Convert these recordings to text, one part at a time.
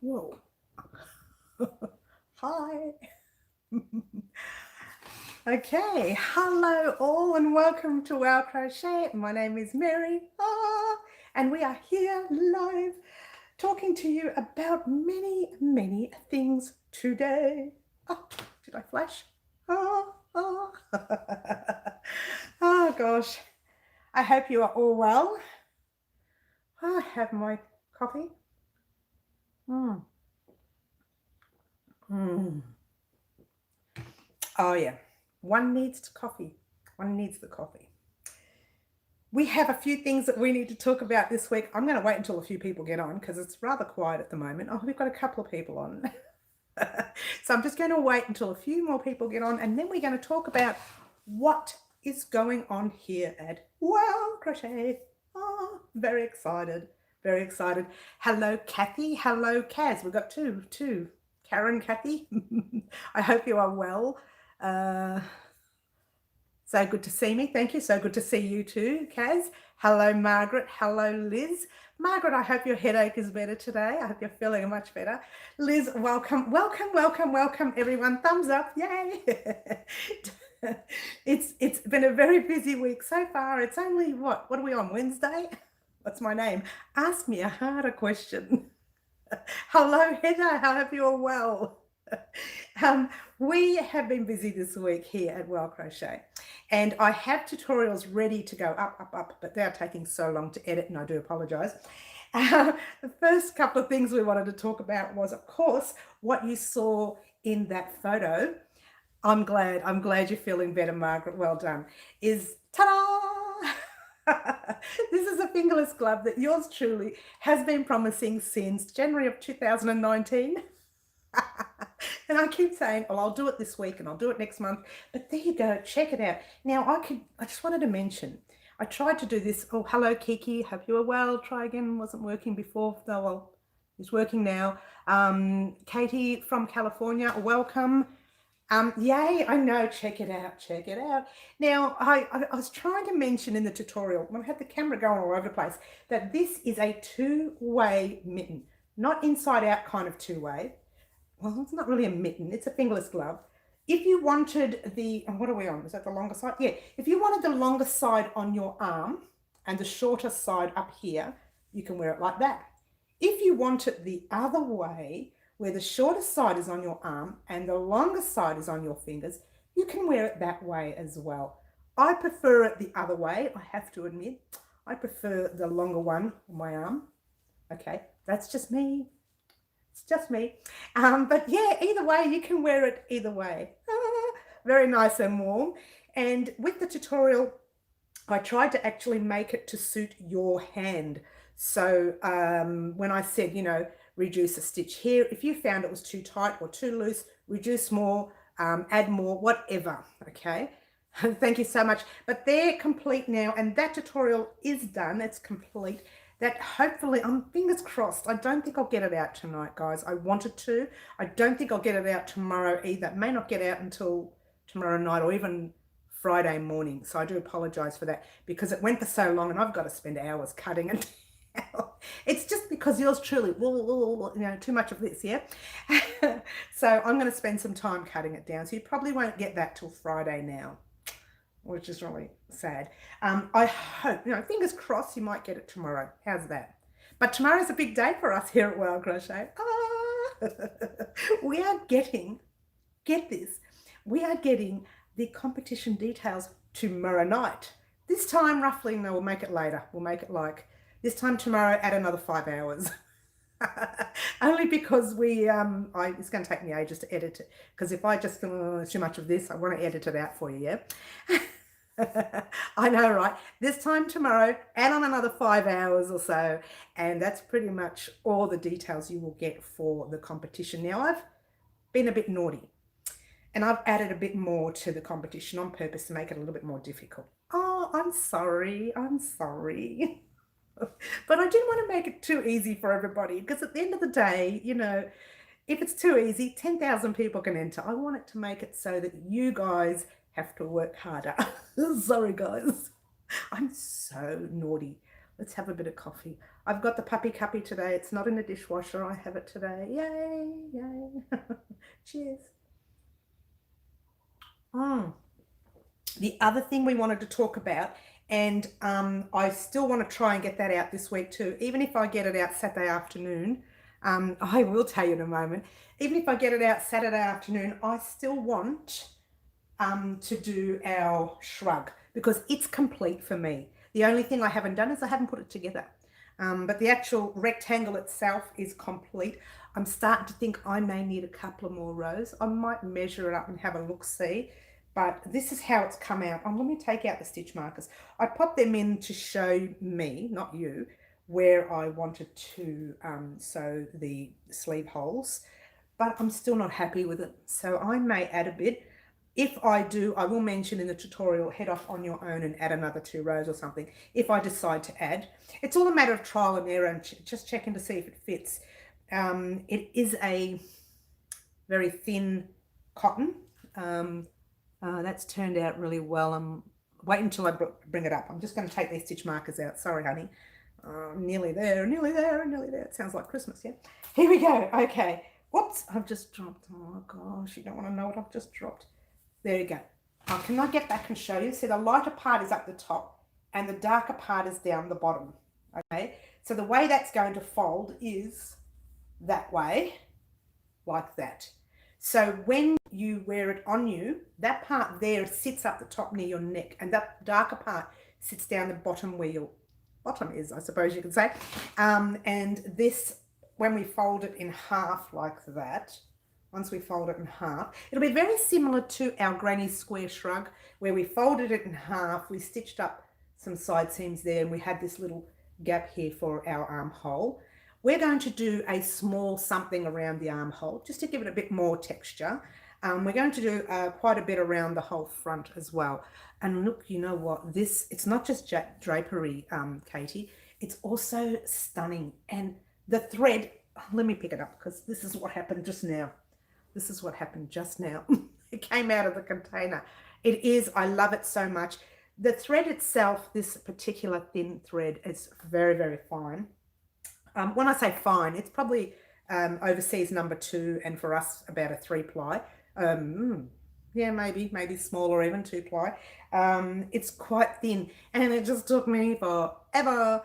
Whoa. Hi. Okay, hello all and welcome to our crochet. My name is Mary, and we are here live talking to you about many things today. Oh, did I flash? Oh. Oh gosh, I hope you are all well. I have my coffee. Oh yeah, one needs coffee. One needs the coffee. We have a few things that we need to talk about this week. I'm going to wait until a few people get on because it's rather quiet at the moment. Oh, we've got a couple of people on. So I'm just going to wait until a few more people get on, and then we're going to talk about what is going on here at Wow Crochet. Oh, very excited. Very excited. Hello, Kathy. Hello, Kaz. We've got two. Karen, Kathy. I hope you are well. So good to see me. Thank you. So good to see you too, Kaz. Hello, Margaret. Hello, Liz. Margaret, I hope your headache is better today. I hope you're feeling much better. Liz, welcome, everyone. Thumbs up. Yay. It's been a very busy week so far. It's only what are we on, Wednesday? What's my name? Ask me a harder question. Hello, Heather. I hope you're well. We have been busy this week here at Well Crochet, and I have tutorials ready to go up, but they're taking so long to edit, and I do apologize. The first couple of things we wanted to talk about was, of course, what you saw in that photo. I'm glad you're feeling better, Margaret. Well done. Is ta-da! This is a fingerless glove that yours truly has been promising since January of 2019. And I keep saying, well, I'll do it this week and I'll do it next month. But there you go. Check it out. Now, I just wanted to mention, I tried to do this. Oh, hello, Kiki. Hope you are well. Try again. Wasn't working before. Oh, well, it's working now. Katie from California, welcome. Yay, I know. Check it out. Check it out. Now, I was trying to mention in the tutorial, when I had the camera going all over the place, that this is a two-way mitten, not inside out kind of two-way. Well, it's not really a mitten, it's a fingerless glove. If you wanted the, what are we on? Is that the longer side? Yeah, if you wanted the longer side on your arm and the shorter side up here, you can wear it like that. If you want it the other way, where the shorter side is on your arm and the longer side is on your fingers, you can wear it that way as well. I prefer it the other way, I have to admit. I prefer the longer one on my arm. Okay, that's just me. It's just me. But yeah, either way, you can wear it either way. Very nice and warm. And with the tutorial, I tried to actually make it to suit your hand. So when I said, reduce a stitch here, if you found it was too tight or too loose, reduce more, add more, whatever, okay? Thank you so much. But they're complete now, and that tutorial is done. It's complete. That hopefully, I'm fingers crossed, I don't think I'll get it out tonight, guys. I wanted to. I don't think I'll get it out tomorrow either. It may not get out until tomorrow night or even Friday morning. So I do apologize for that because it went for so long and I've got to spend hours cutting it down. It's just because yours truly, too much of this, yeah? So I'm going to spend some time cutting it down. So you probably won't get that till Friday now, which is really sad. I hope, fingers crossed, you might get it tomorrow. How's that? But tomorrow's a big day for us here at Wild Crochet. We are getting, get this, we are getting the competition details tomorrow night. This time, roughly, no, we'll make it later. We'll make it like this time tomorrow at another 5 hours. Only because it's going to take me ages to edit it. Because if I just too much of this, I want to edit it out for you, yeah? I know, right? This time tomorrow, add on another 5 hours or so, and that's pretty much all the details you will get for the competition. Now, I've been a bit naughty, and I've added a bit more to the competition on purpose to make it a little bit more difficult. Oh, I'm sorry. But I didn't want to make it too easy for everybody, because at the end of the day, if it's too easy, 10,000 people can enter. I want it to make it so that you guys have to work harder. Sorry, guys. I'm so naughty. Let's have a bit of coffee. I've got the puppy cuppy today. It's not in the dishwasher. I have it today. Yay, yay. Cheers. The other thing we wanted to talk about, and I still want to try and get that out this week too, even if I get it out Saturday afternoon. I will tell you in a moment. Even if I get it out Saturday afternoon, I still want to do our shrug because it's complete for me. The only thing I haven't done is I haven't put it together. But the actual rectangle itself is complete. I'm starting to think I may need a couple of more rows. I might measure it up and have a look-see, but this is how it's come out. Let me take out the stitch markers. I popped them in to show me, not you, where I wanted to sew the sleeve holes, but I'm still not happy with it. So I may add a bit. If I do, I will mention in the tutorial, head off on your own and add another 2 rows or something, if I decide to add. It's all a matter of trial and error and just checking to see if it fits. It is a very thin cotton. That's turned out really well. Wait until I bring it up. I'm just going to take these stitch markers out. Sorry, honey. Nearly there, nearly there, nearly there. It sounds like Christmas, yeah? Here we go. Okay. Whoops, I've just dropped. Oh, gosh, you don't want to know what I've just dropped. There you go. Can I get back and show you? See, the lighter part is up the top and the darker part is down the bottom. Okay, so the way that's going to fold is that way, like that. So when you wear it on you, that part there sits up the top near your neck and that darker part sits down the bottom where your bottom is, I suppose you could say. And this, when we fold it in half like that, once we fold it in half, it'll be very similar to our granny square shrug where we folded it in half, we stitched up some side seams there and we had this little gap here for our armhole. We're going to do a small something around the armhole just to give it a bit more texture. We're going to do quite a bit around the whole front as well. And look, you know what, it's not just drapery, Katie, it's also stunning. And the thread, let me pick it up because this is what happened just now. This is what happened just now. It came out of the container. It is, I love it so much. The thread itself, this particular thin thread, is very, very fine. When I say fine, it's probably overseas #2 and for us about a 3-ply. Yeah, maybe smaller, even 2-ply. It's quite thin and it just took me forever.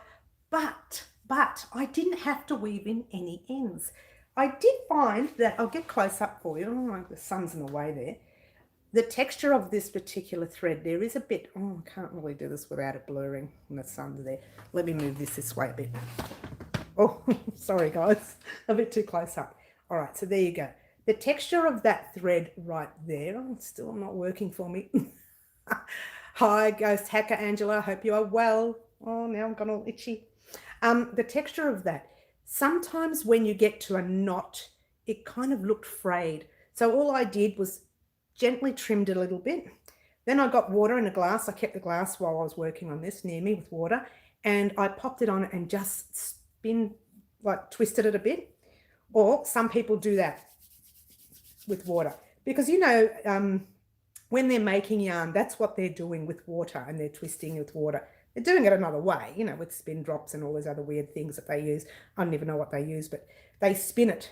But I didn't have to weave in any ends. I did find that, I'll get close up for you, oh, the sun's in the way there. The texture of this particular thread, there is a bit, I can't really do this without it blurring when the sun's there. Let me move this way a bit. Oh, sorry guys, a bit too close up. All right, so there you go. The texture of that thread right there, it's still not working for me. Hi, Ghost Hacker Angela, hope you are well. Oh, now I'm gone all itchy. The texture of that, sometimes when you get to a knot, it kind of looked frayed. So all I did was gently trimmed it a little bit. Then I got water in a glass. I kept the glass while I was working on this near me with water, and I popped it on and just twisted it a bit. Or some people do that with water because, you know, when they're making yarn, that's what they're doing with water, and they're twisting it with water. They're doing it another way, you know, with spin drops and all those other weird things that they use. I don't even know what they use, but they spin it.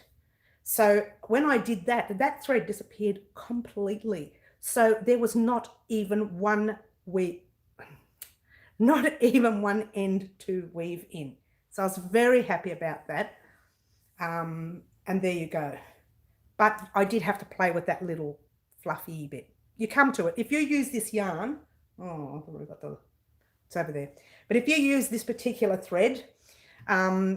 So when I did that, that thread disappeared completely. So there was not even one end to weave in. So I was very happy about that. And there you go. But I did have to play with that little fluffy bit. You come to it. If you use this yarn, oh, I've already got it's over there. But if you use this particular thread,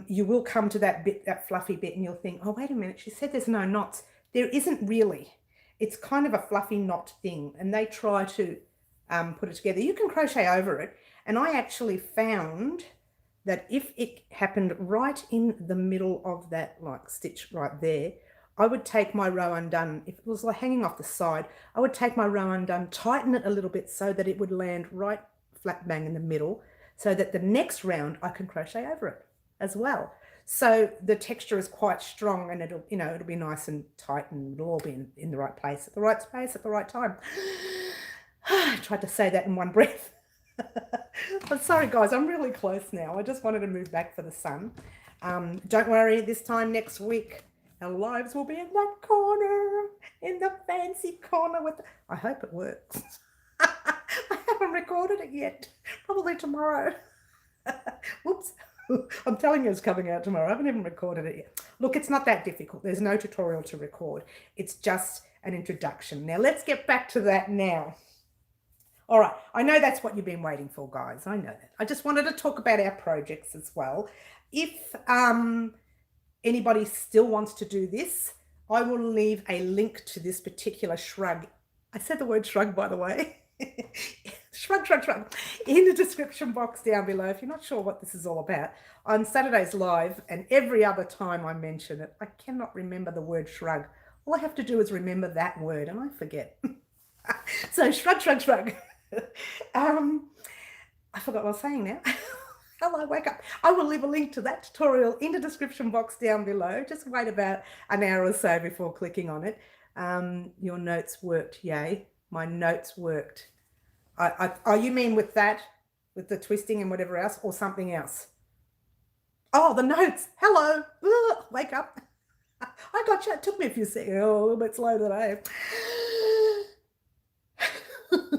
you will come to that bit, that fluffy bit, and you'll think, oh, wait a minute, she said there's no knots. There isn't really. It's kind of a fluffy knot thing, and they try to put it together. You can crochet over it, and I actually found that if it happened right in the middle of that like stitch right there, I would take my row undone. If it was like hanging off the side, I would take my row undone, tighten it a little bit so that it would land right flat bang in the middle, so that the next round I can crochet over it as well. So the texture is quite strong, and it'll be nice and tight, and it'll all be in the right place at the right space at the right time. I tried to say that in one breath. I'm sorry, guys. I'm really close now. I just wanted to move back for the sun. Don't worry. This time next week, our lives will be in that corner, in the fancy corner with... I hope it works. I haven't recorded it yet. Probably tomorrow. Whoops. I'm telling you it's coming out tomorrow. I haven't even recorded it yet. Look, it's not that difficult. There's no tutorial to record. It's just an introduction. Now, let's get back to that now. All right, I know that's what you've been waiting for, guys. I know that. I just wanted to talk about our projects as well. If anybody still wants to do this, I will leave a link to this particular shrug. I said the word shrug, by the way. Shrug, shrug, shrug. In the description box down below, if you're not sure what this is all about. On Saturday's live, and every other time I mention it, I cannot remember the word shrug. All I have to do is remember that word, and I forget. So shrug, shrug, shrug. I forgot what I was saying now. Hello, wake up. I will leave a link to that tutorial in the description box down below. Just wait about an hour or so before clicking on it. Your notes worked, yay. My notes worked. Oh, you mean with that, with the twisting and whatever else, or something else? Oh, the notes. Hello. Ugh, wake up. I got you. It took me a few seconds. Oh, a little bit slow today.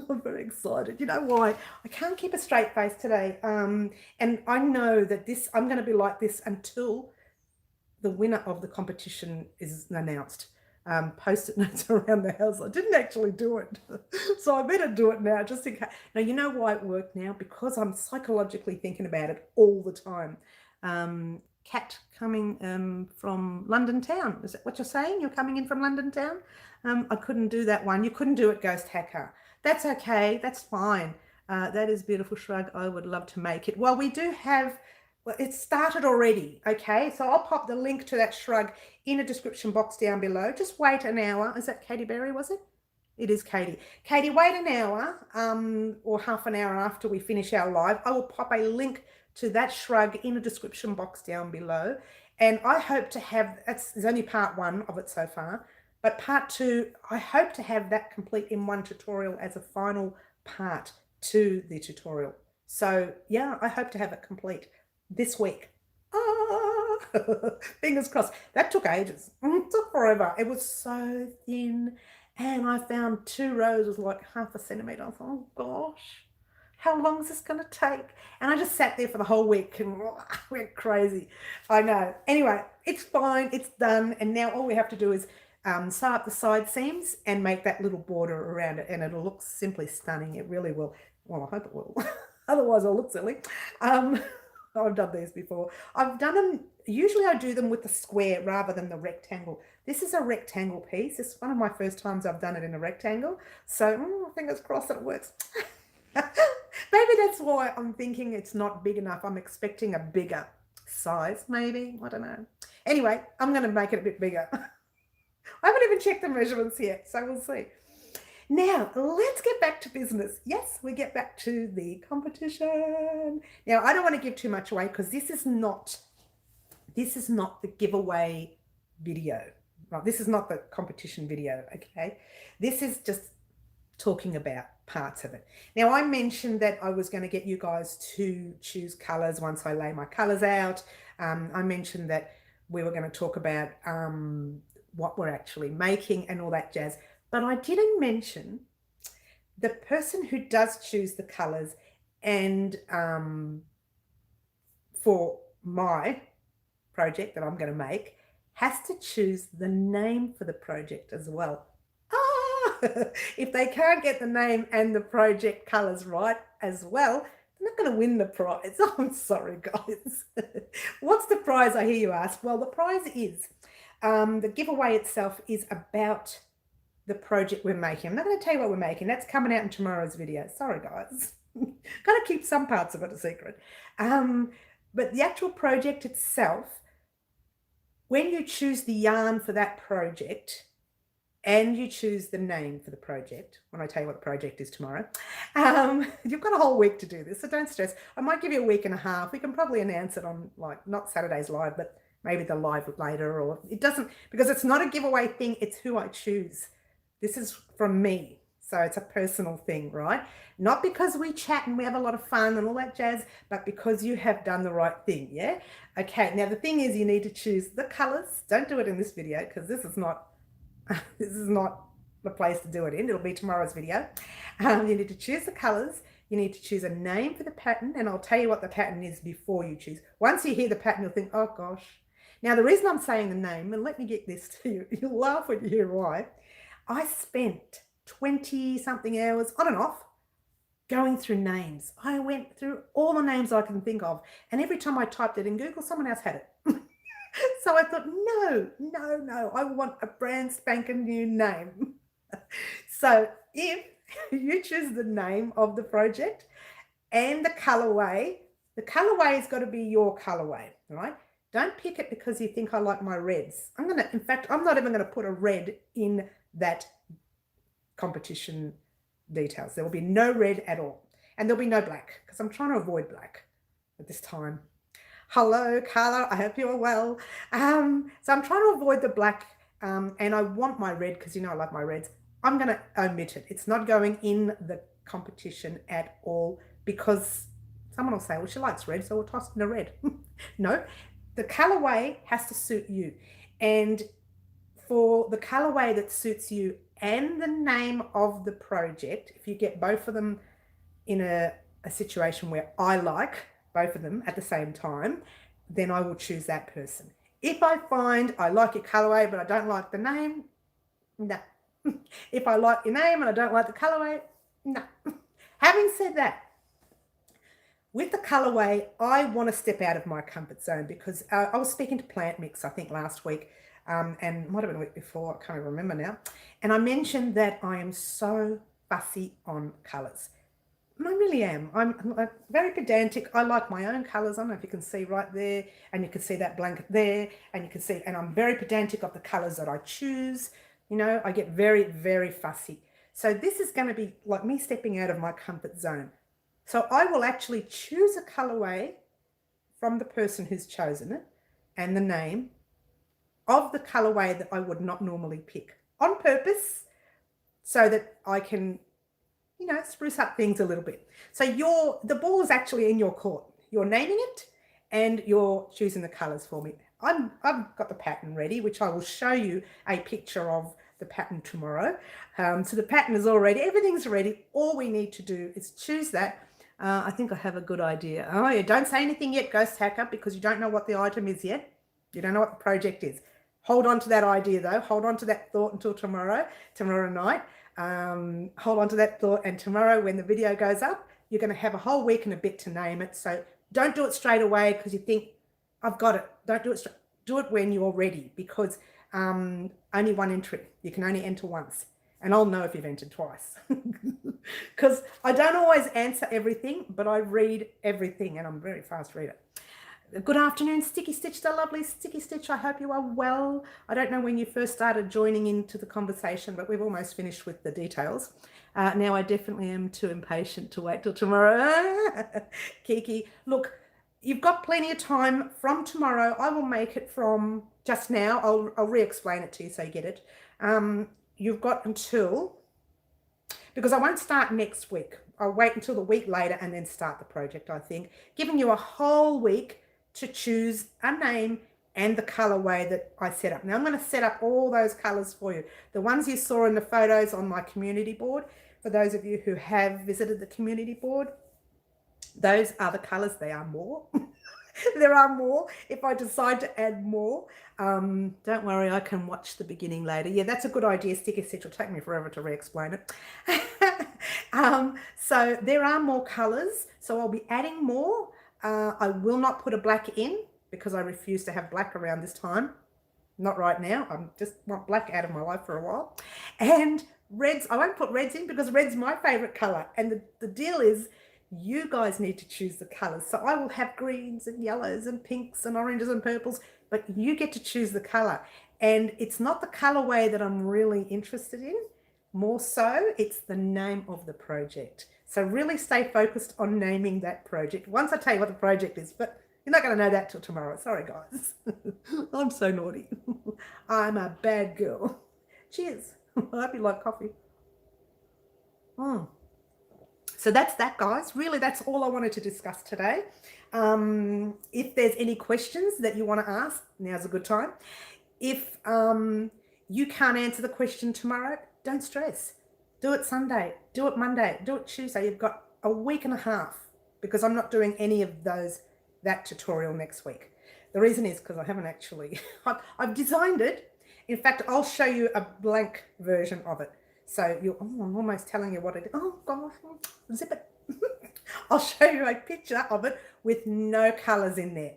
I'm very excited. You know why? I can't keep a straight face today. And I know that I'm going to be like this until the winner of the competition is announced. Post-it notes around the house. I didn't actually do it. So I better do it now just in case. Now, you know why it worked now? Because I'm psychologically thinking about it all the time. Cat coming from London town. Is that what you're saying? You're coming in from London town? I couldn't do that one. You couldn't do it, Ghost Hacker. That's okay. That's fine. That is beautiful shrug. I would love to make it. Well, we do have... Well, it started already, okay? So I'll pop the link to that shrug in a description box down below. Just wait an hour. Is that Katie Berry, was it? It is Katie. Katie, wait an hour or half an hour after we finish our live. I will pop a link to that shrug in the description box down below. And I hope to have... There's only part one of it so far. But part two, I hope to have that complete in one tutorial as a final part to the tutorial. So, yeah, I hope to have it complete this week. Ah, fingers crossed. That took ages. It took forever. It was so thin. And I found 2 rows was like half a centimetre. I thought, oh gosh, how long is this going to take? And I just sat there for the whole week and went crazy. I know. Anyway, it's fine. It's done. And now all we have to do is sew up the side seams and make that little border around it. And it'll look simply stunning. It really will. Well, I hope it will. Otherwise, I'll look silly. I've done these before. I've done them, usually I do them with the square rather than the rectangle. This is a rectangle piece. It's one of my first times I've done it in a rectangle. So fingers crossed that it works. Maybe that's why I'm thinking it's not big enough. I'm expecting a bigger size, maybe. I don't know. Anyway, I'm going to make it a bit bigger. I haven't even checked the measurements yet, so we'll see. Now, let's get back to business. Yes, we get back to the competition. Now, I don't want to give too much away because this is not the giveaway video. Right, this is not the competition video, okay? This is just talking about parts of it. Now, I mentioned that I was going to get you guys to choose colours once I lay my colours out. I mentioned that we were going to talk about what we're actually making and all that jazz. But I didn't mention the person who does choose the colours and for my project that I'm going to make has to choose the name for the project as well. If they can't get the name and the project colours right as well, they're not going to win the prize. Oh, I'm sorry, guys. What's the prize, I hear you ask? Well, the prize is, the giveaway itself is about the project we're making. I'm not going to tell you what we're making. That's coming out in tomorrow's video. Sorry, guys. Got to keep some parts of it a secret. But the actual project itself, when you choose the yarn for that project and you choose the name for the project, when I tell you what the project is tomorrow, you've got a whole week to do this, so don't stress. I might give you a week and a half. We can probably announce it on, like, not Saturday's live, but maybe the live later, or it doesn't, because it's not a giveaway thing. It's who I choose. This is from me. So it's a personal thing, right? Not because we chat and we have a lot of fun and all that jazz, but because you have done the right thing, yeah? Okay, now the thing is you need to choose the colors. Don't do it in this video because this is not the place to do it in. It'll be tomorrow's video. You need to choose the colors. You need to choose a name for the pattern, and I'll tell you what the pattern is before you choose. Once you hear the pattern, you'll think, oh gosh. Now, the reason I'm saying the name, and let me get this to you, you'll laugh when you hear why. I spent 20-something hours on and off going through names. I went through all the names I can think of, and every time I typed it in Google, someone else had it. So I thought, no, I want a brand spanking new name. So if you choose the name of the project and the colorway has got to be your colorway, right? Don't pick it because you think I like my reds. In fact, I'm not even going to put a red in that competition details. There will be no red at all. And there'll be no black because I'm trying to avoid black at this time. Hello, Carla. I hope you're well. So I'm trying to avoid the black and I want my red because you know I like my reds. I'm going to omit it. It's not going in the competition at all because someone will say, well, she likes red, so we'll toss in a red. No, the colorway has to suit you. And for the colorway that suits you and the name of the project, if you get both of them in a situation where I like both of them at the same time, then I will choose that person. If I find I like your colorway, but I don't like the name, no. If I like your name and I don't like the colorway, no. Having said that, with the colorway, I want to step out of my comfort zone because I was speaking to Plant Mix, I think last week, and might have been a week before, I can't even remember now. And I mentioned that I am so fussy on colors. I really am. I'm very pedantic. I like my own colors. I don't know if you can see right there, and you can see that blanket there, and you can see, and I'm very pedantic of the colors that I choose. You know, I get very, very fussy. So this is going to be like me stepping out of my comfort zone. So I will actually choose a colorway from the person who's chosen it and the name of the colorway that I would not normally pick on purpose so that I can, you know, spruce up things a little bit. So the ball is actually in your court. You're naming it and you're choosing the colors for me. I've got the pattern ready, which I will show you a picture of the pattern tomorrow. So the pattern is all ready. Everything's ready. All we need to do is choose that. I think I have a good idea. Oh, yeah, don't say anything yet, Ghost Hacker, because you don't know what the item is yet. You don't know what the project is. Hold on to that idea, though. Hold on to that thought until tomorrow night. Hold on to that thought, and tomorrow when the video goes up, you're going to have a whole week and a bit to name it. So don't do it straight away because you think, I've got it. Don't do it straight. Do it when you're ready because only one entry. You can only enter once. And I'll know if you've entered twice. Because I don't always answer everything, but I read everything and I'm a very fast reader. Good afternoon, Sticky Stitch, the lovely Sticky Stitch. I hope you are well. I don't know when you first started joining into the conversation, but we've almost finished with the details. Now I definitely am too impatient to wait till tomorrow. Kiki, look, you've got plenty of time from tomorrow. I will make it from just now. I'll re-explain it to you so you get it. You've got until, because I won't start next week. I'll wait until the week later and then start the project, I think. Giving you a whole week to choose a name and the colorway that I set up. Now I'm going to set up all those colors for you. The ones you saw in the photos on my community board, for those of you who have visited the community board, those are the colors. They are more. There are more if I decide to add more. Don't worry, I can watch the beginning later. Yeah, that's a good idea. Sticky Stitch will take me forever to re-explain it. So there are more colors. So I'll be adding more. I will not put a black in because I refuse to have black around this time. Not right now. I just want black out of my life for a while. And reds, I won't put reds in because red's my favorite color. And the deal is, you guys need to choose the colors. So I will have greens and yellows and pinks and oranges and purples, but you get to choose the color. And it's not the colorway that I'm really interested in. More so, it's the name of the project. So really stay focused on naming that project. Once I tell you what the project is, but you're not going to know that till tomorrow. Sorry, guys. I'm so naughty. I'm a bad girl. Cheers. I hope you like coffee. So that's that, guys. Really, that's all I wanted to discuss today. If there's any questions that you want to ask, now's a good time. If you can't answer the question tomorrow, don't stress. Do it Sunday, do it Monday, do it Tuesday. You've got a week and a half, because I'm not doing any of that tutorial next week. The reason is because I haven't actually, I've designed it. In fact, I'll show you a blank version of it. So I'm almost telling you what it is. Oh gosh, zip it. I'll show you a picture of it with no colors in there.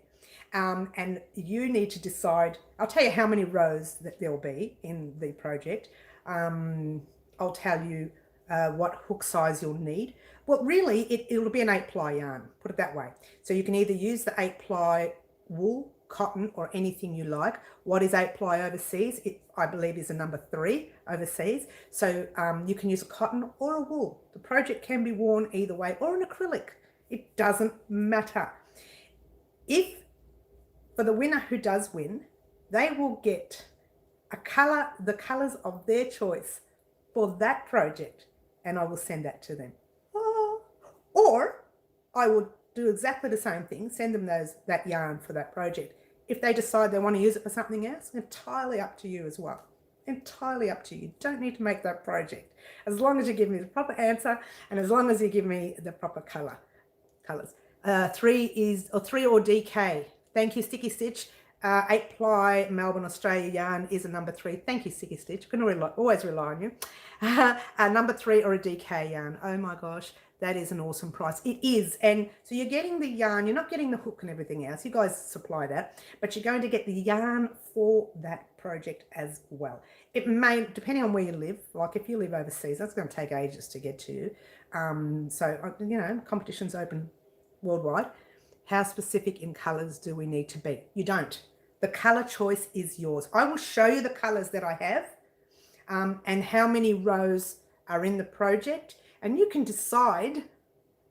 And you need to decide, I'll tell you how many rows that there'll be in the project. I'll tell you what hook size you'll need. Well, really, it'll be an 8-ply yarn, put it that way. So you can either use the 8-ply wool, cotton, or anything you like. What is 8-ply overseas? It, I believe, is a number 3 overseas. So you can use a cotton or a wool. The project can be worn either way, or an acrylic. It doesn't matter. If, for the winner who does win, they will get a color, the colors of their choice for that project, and I will send that to them. Or I will do exactly the same thing, send them that yarn for that project. If they decide they want to use it for something else, entirely up to you as well. Entirely up to you. You don't need to make that project. As long as you give me the proper answer, and as long as you give me the proper colors. 3 or DK. Thank you, Sticky Stitch. 8-ply Melbourne, Australia yarn is a number 3. Thank you, Sticky Stitch. I can always rely on you. A number 3 or a DK yarn. Oh my gosh, that is an awesome price. It is. And so you're getting the yarn. You're not getting the hook and everything else. You guys supply that. But you're going to get the yarn for that project as well. It may, depending on where you live, like if you live overseas, that's going to take ages to get to you. So, you know, competition's open worldwide. How specific in colors do we need to be? You don't. The color choice is yours. I will show you the colors that I have and how many rows are in the project, and you can decide.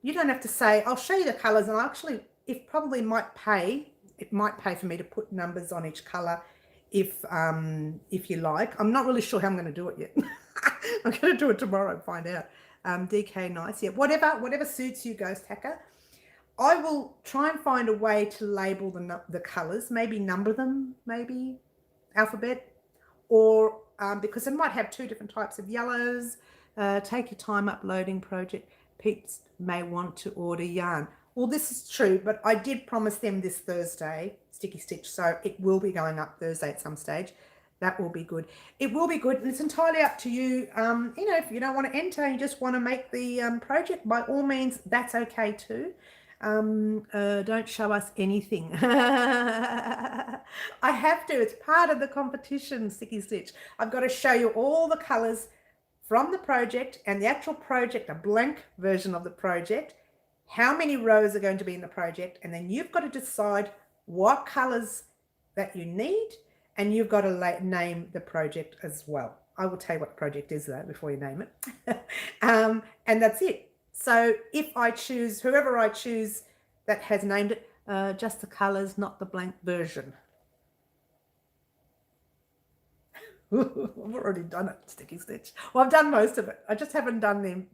You don't have to say, I'll show you the colors, and actually, it might pay for me to put numbers on each color if you like. I'm not really sure how I'm going to do it yet. I'm going to do it tomorrow and find out. DK, nice. Yeah, whatever suits you, Ghost Hacker. I will try and find a way to label the colors, maybe number them, maybe alphabet, or because it might have 2 different types of yellows. Take your time uploading project. Peeps may want to order yarn. Well, this is true, but I did promise them this Thursday, Sticky Stitch, so it will be going up Thursday at some stage. That will be good. It will be good, and it's entirely up to you. You know, if you don't want to enter and you just want to make the project, by all means, that's okay too. Don't show us anything. I have to. It's part of the competition, Sticky Stitch. I've got to show you all the colors from the project and the actual project, a blank version of the project, how many rows are going to be in the project, and then you've got to decide what colors that you need, and you've got to name the project as well. I will tell you what the project is though before you name it. And that's it. So if I choose, whoever I choose that has named it, just the colors, not the blank version. I've already done it, Sticky Stitch. Well, I've done most of it. I just haven't done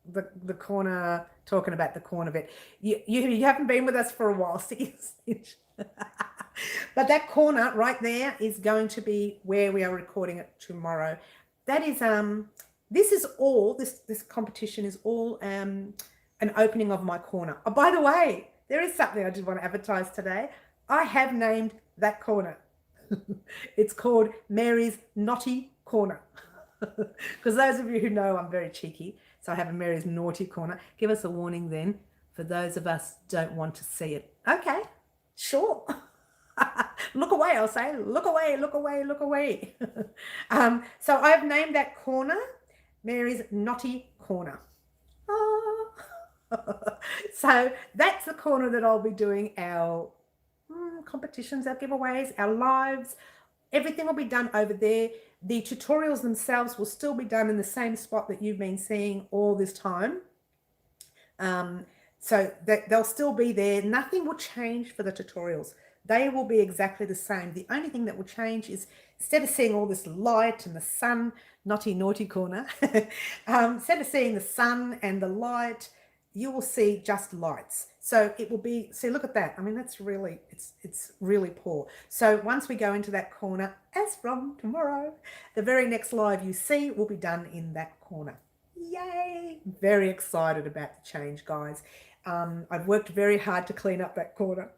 the corner, talking about the corner bit. You haven't been with us for a while, Sticky Stitch. But that corner right there is going to be where we are recording it tomorrow. That is this competition is all an opening of my corner. Oh, by the way, there is something I did want to advertise today. I have named that corner. It's called Mary's Naughty Corner. Because those of you who know, I'm very cheeky, so I have a Mary's Naughty Corner. Give us a warning then, for those of us who don't want to see it. Okay, sure. Look away, I'll say. Look away, look away, look away. So I've named that corner Mary's Naughty Corner. So that's the corner that I'll be doing our competitions, our giveaways, our lives. Everything will be done over there. The tutorials themselves will still be done in the same spot that you've been seeing all this time. So they'll still be there. Nothing will change for the tutorials. They will be exactly the same. The only thing that will change is instead of seeing all this light and the sun, naughty corner, instead of seeing the sun and the light, you will see just lights. So it will be, see, look at that. I mean, that's really, it's really poor. So once we go into that corner, as from tomorrow, the very next live you see will be done in that corner. Yay! Very excited about the change, guys. I've worked very hard to clean up that corner.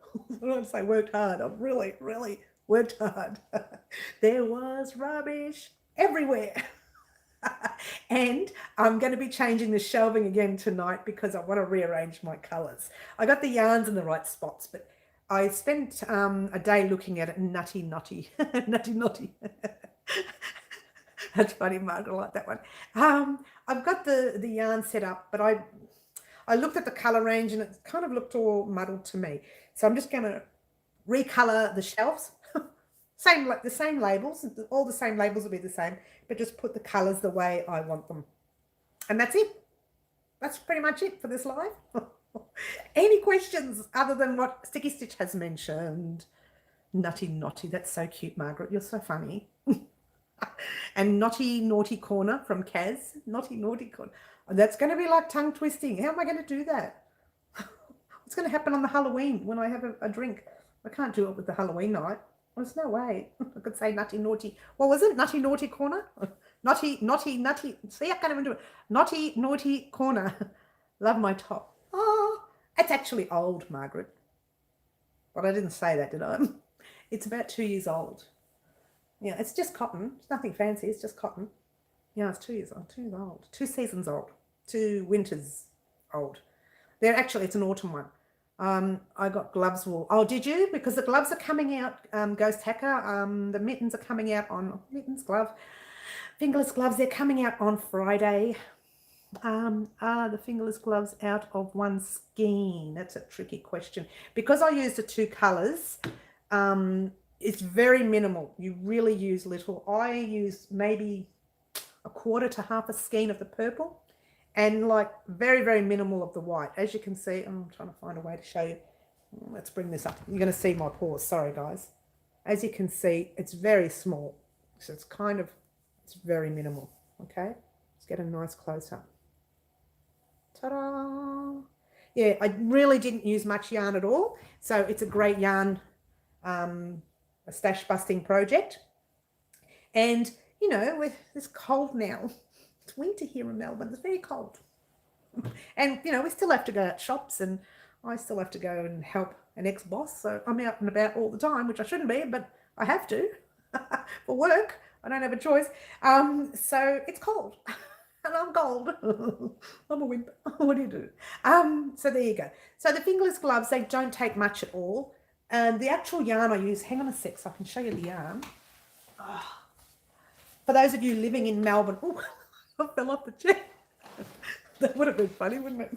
I don't say worked hard. I've really, really worked hard. There was rubbish everywhere. And I'm going to be changing the shelving again tonight because I want to rearrange my colours. I got the yarns in the right spots, but I spent a day looking at it. Nutty. That's funny, Margaret, I like that one. I've got the yarn set up, but I looked at the colour range and it kind of looked all muddled to me. So I'm just going to recolor the shelves. The same labels, all the same labels will be the same, but just put the colours the way I want them. And that's it. That's pretty much it for this live. Any questions other than what Sticky Stitch has mentioned? Nutty, that's so cute, Margaret. You're so funny. And naughty corner from Kaz. Naughty corner. That's going to be like tongue twisting. How am I going to do that? What's going to happen on the Halloween when I have a drink? I can't do it with the Halloween night. There's no way. I could say naughty. What was it? Naughty corner? Naughty. See, I can't even do it. Naughty corner. Love my top. Oh, it's actually old, Margaret. But I didn't say that, did I? It's about 2 years old. Yeah, it's just cotton. It's nothing fancy. It's just cotton. Yeah, it's 2 years old. 2 years old. 2 seasons old. 2 winters old. It's an autumn one. I got gloves wool. Oh, did you? Because the gloves are coming out, Ghost Hacker. The mittens are coming out on, Fingerless Gloves, they're coming out on Friday. Are the Fingerless Gloves out of one skein? That's a tricky question. Because I used the 2 colours, it's very minimal. You really use little. I use maybe a quarter to half a skein of the purple. And like very, very minimal of the white. As you can see, I'm trying to find a way to show you. Let's bring this up. You're going to see my paws. Sorry, guys. As you can see, it's very small. So it's very minimal. Okay. Let's get a nice close up. Ta-da. Yeah, I really didn't use much yarn at all. So it's a great yarn, a stash busting project. And, you know, it's cold now. It's winter here in Melbourne. It's very cold. And, you know, we still have to go out shops and I still have to go and help an ex-boss. So I'm out and about all the time, which I shouldn't be, but I have to for work. I don't have a choice. So it's cold and I'm cold. I'm a wimp. What do you do? So there you go. So the Fingerless Gloves, they don't take much at all. And the actual yarn I use, hang on a sec so I can show you the yarn. Oh. For those of you living in Melbourne, ooh, I fell off the chair. That would have been funny, wouldn't it?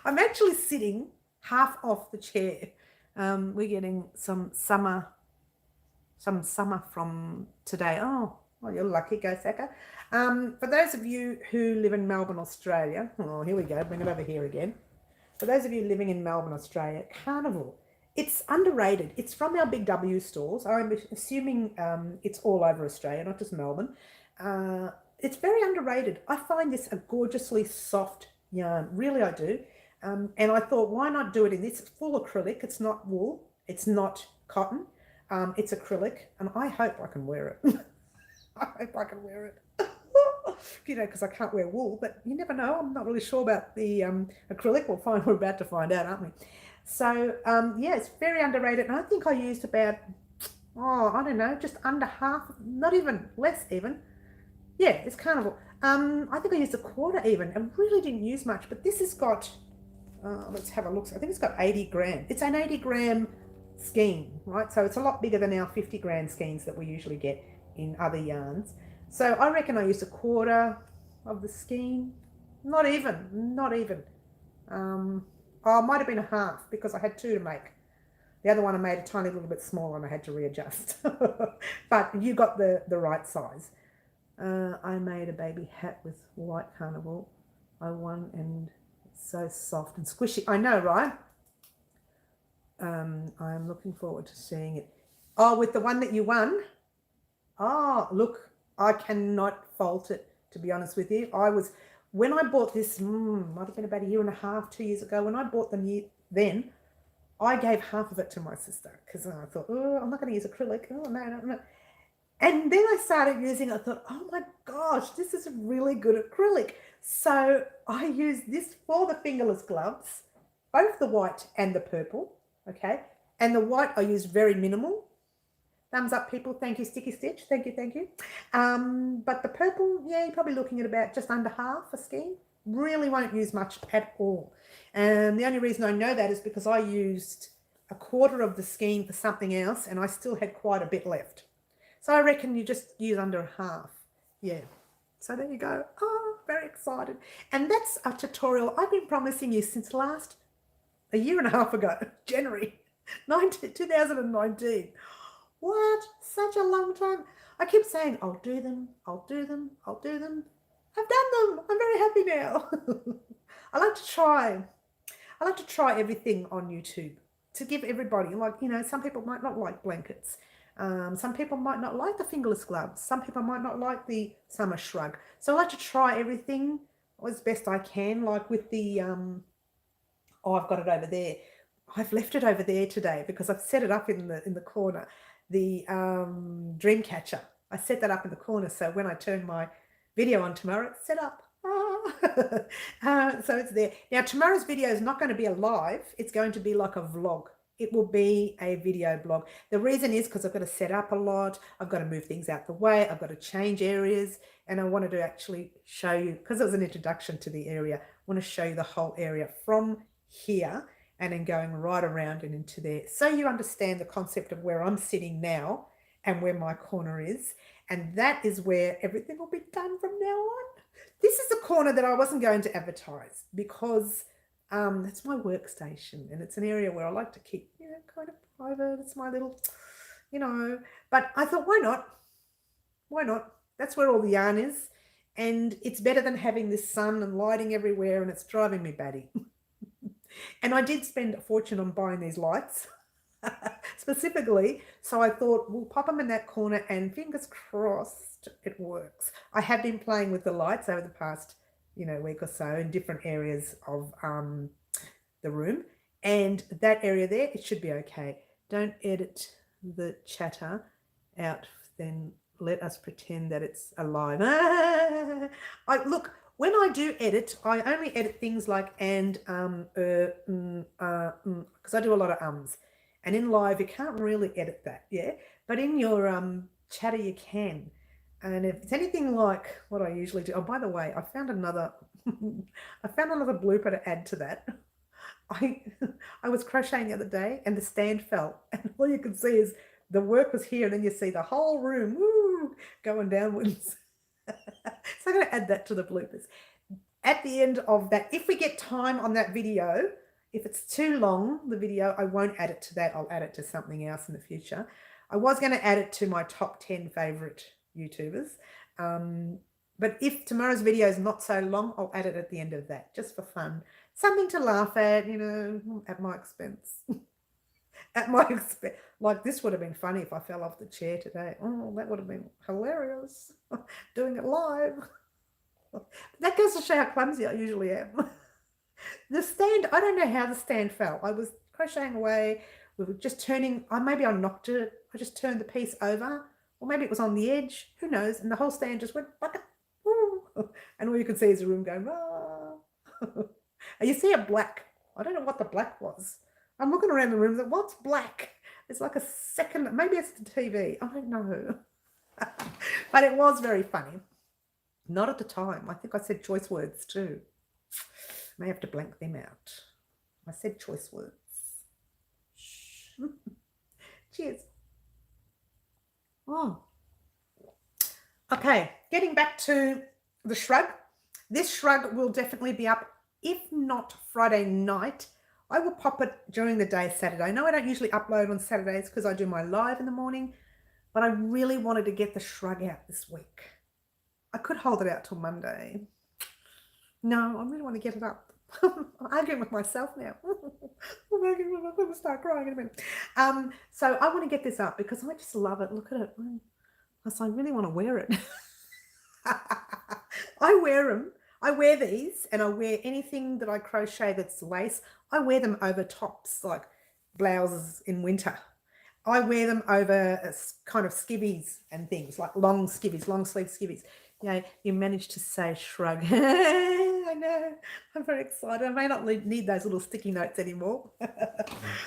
I'm actually sitting half off the chair. We're getting some summer from today. Oh, well, you're lucky, Ghost Hacker. For those of you who live in Melbourne, Australia, oh, here we go, bring it over here again. For those of you living in Melbourne, Australia, Carnival, it's underrated. It's from our Big W stores. I'm assuming it's all over Australia, not just Melbourne. It's very underrated. I find this a gorgeously soft yarn. Really, I do. And I thought, why not do it in this? It's full acrylic. It's not wool. It's not cotton. It's acrylic. And I hope I can wear it. I hope I can wear it. You know, because I can't wear wool. But you never know. I'm not really sure about the acrylic. We're about to find out, aren't we? So, yeah, it's very underrated. And I think I used about, I don't know, just under half, not even, less even. Yeah, it's Carnival. I think I used a quarter even. I really didn't use much, but this has got, let's have a look. I think it's got 80 gram. It's an 80 gram skein, right? So it's a lot bigger than our 50 gram skeins that we usually get in other yarns. So I reckon I used a quarter of the skein. Not even. It might have been a half because I had 2 to make. The other one I made a tiny little bit smaller and I had to readjust. But you got the right size. I made a baby hat with white Carnival. I won and it's so soft and squishy. I know, right? I'm looking forward to seeing it. Oh, with the one that you won. Oh, look, I cannot fault it, to be honest with you. When I bought this, might have been about a year and a half, 2 years ago, when I bought them then, I gave half of it to my sister because I thought, oh, I'm not going to use acrylic. Oh, no, no, no. And then I started using it. I thought, oh my gosh, this is really good acrylic. So I used this for the fingerless gloves, both the white and the purple, okay? And the white I used very minimal. Thumbs up, people. Thank you, Sticky Stitch. Thank you, thank you. But the purple, yeah, you're probably looking at about just under half a skein. Really won't use much at all. And the only reason I know that is because I used a quarter of the skein for something else and I still had quite a bit left. So I reckon you just use under half. Yeah. So there you go. Oh, very excited. And that's a tutorial I've been promising you since a year and a half ago, January 2019. What? Such a long time. I keep saying, I'll do them, I'll do them, I'll do them. I've done them. I'm very happy now. I like to try everything on YouTube to give everybody, like, you know, some people might not like blankets. Some people might not like the fingerless gloves. Some people might not like the summer shrug. So I like to try everything as best I can, like with the, oh, I've got it over there. I've left it over there today because I've set it up in the corner. The dream catcher. I set that up in the corner so when I turn my video on tomorrow, it's set up. So it's there. Now tomorrow's video is not going to be a live. It's going to be like a vlog. It will be a video blog. The reason is because I've got to set up a lot. I've got to move things out the way. I've got to change areas. And I wanted to actually show you, because it was an introduction to the area, I want to show you the whole area from here and then going right around and into there. So you understand the concept of where I'm sitting now and where my corner is. And that is where everything will be done from now on. This is the corner that I wasn't going to advertise because it's my workstation and it's an area where I like to keep, you know, kind of private. It's my little, you know, but I thought, why not? Why not? That's where all the yarn is. And it's better than having this sun and lighting everywhere and it's driving me batty. And I did spend a fortune on buying these lights specifically. So I thought we'll pop them in that corner and fingers crossed it works. I have been playing with the lights over the past, you know, week or so in different areas of the room. And that area there, it should be okay. Don't edit the chatter out, then let us pretend that it's alive. Look, when I do edit, I only edit things like and, because I do a lot of ums. And in live, you can't really edit that, yeah? But in your chatter, you can. And if it's anything like what I usually do, oh, by the way, I found another blooper to add to that. I was crocheting the other day and the stand fell. And all you can see is the work was here and then you see the whole room, woo, going downwards. So I'm going to add that to the bloopers. At the end of that, if we get time on that video, if it's too long, the video, I won't add it to that. I'll add it to something else in the future. I was going to add it to my top 10 favorite YouTubers. But if tomorrow's video is not so long, I'll add it at the end of that, just for fun. Something to laugh at, you know, at my expense. At my expense. Like this would have been funny if I fell off the chair today. Oh, that would have been hilarious. Doing it live. That goes to show how clumsy I usually am. The stand, I don't know how the stand fell. I was crocheting away. We were just turning, maybe I knocked it. I just turned the piece over. Or maybe it was on the edge. Who knows? And the whole stand just went, and all you could see is the room going, ah. And you see a black. I don't know what the black was. I'm looking around the room, like, what's black? It's like a second, maybe it's the TV. I don't know. But it was very funny. Not at the time. I think I said choice words too. May have to blank them out. I said choice words. Shh. Cheers. Oh. Okay, getting back to the shrug. This shrug will definitely be up, if not Friday night. I will pop it during the day Saturday. I know I don't usually upload on Saturdays because I do my live in the morning, but I really wanted to get the shrug out this week. I could hold it out till Monday. No, I really want to get it up. I'm arguing with myself now. I'm going to start crying in a minute. So I want to get this up because I just love it. Look at it. Plus, I really want to wear it. I wear them. I wear these, and I wear anything that I crochet that's lace. I wear them over tops, like blouses in winter. I wear them over kind of skivvies and things, like long skivvies, long sleeve skivvies. Yeah, you managed to say shrug. I know. I'm very excited. I may not need those little sticky notes anymore.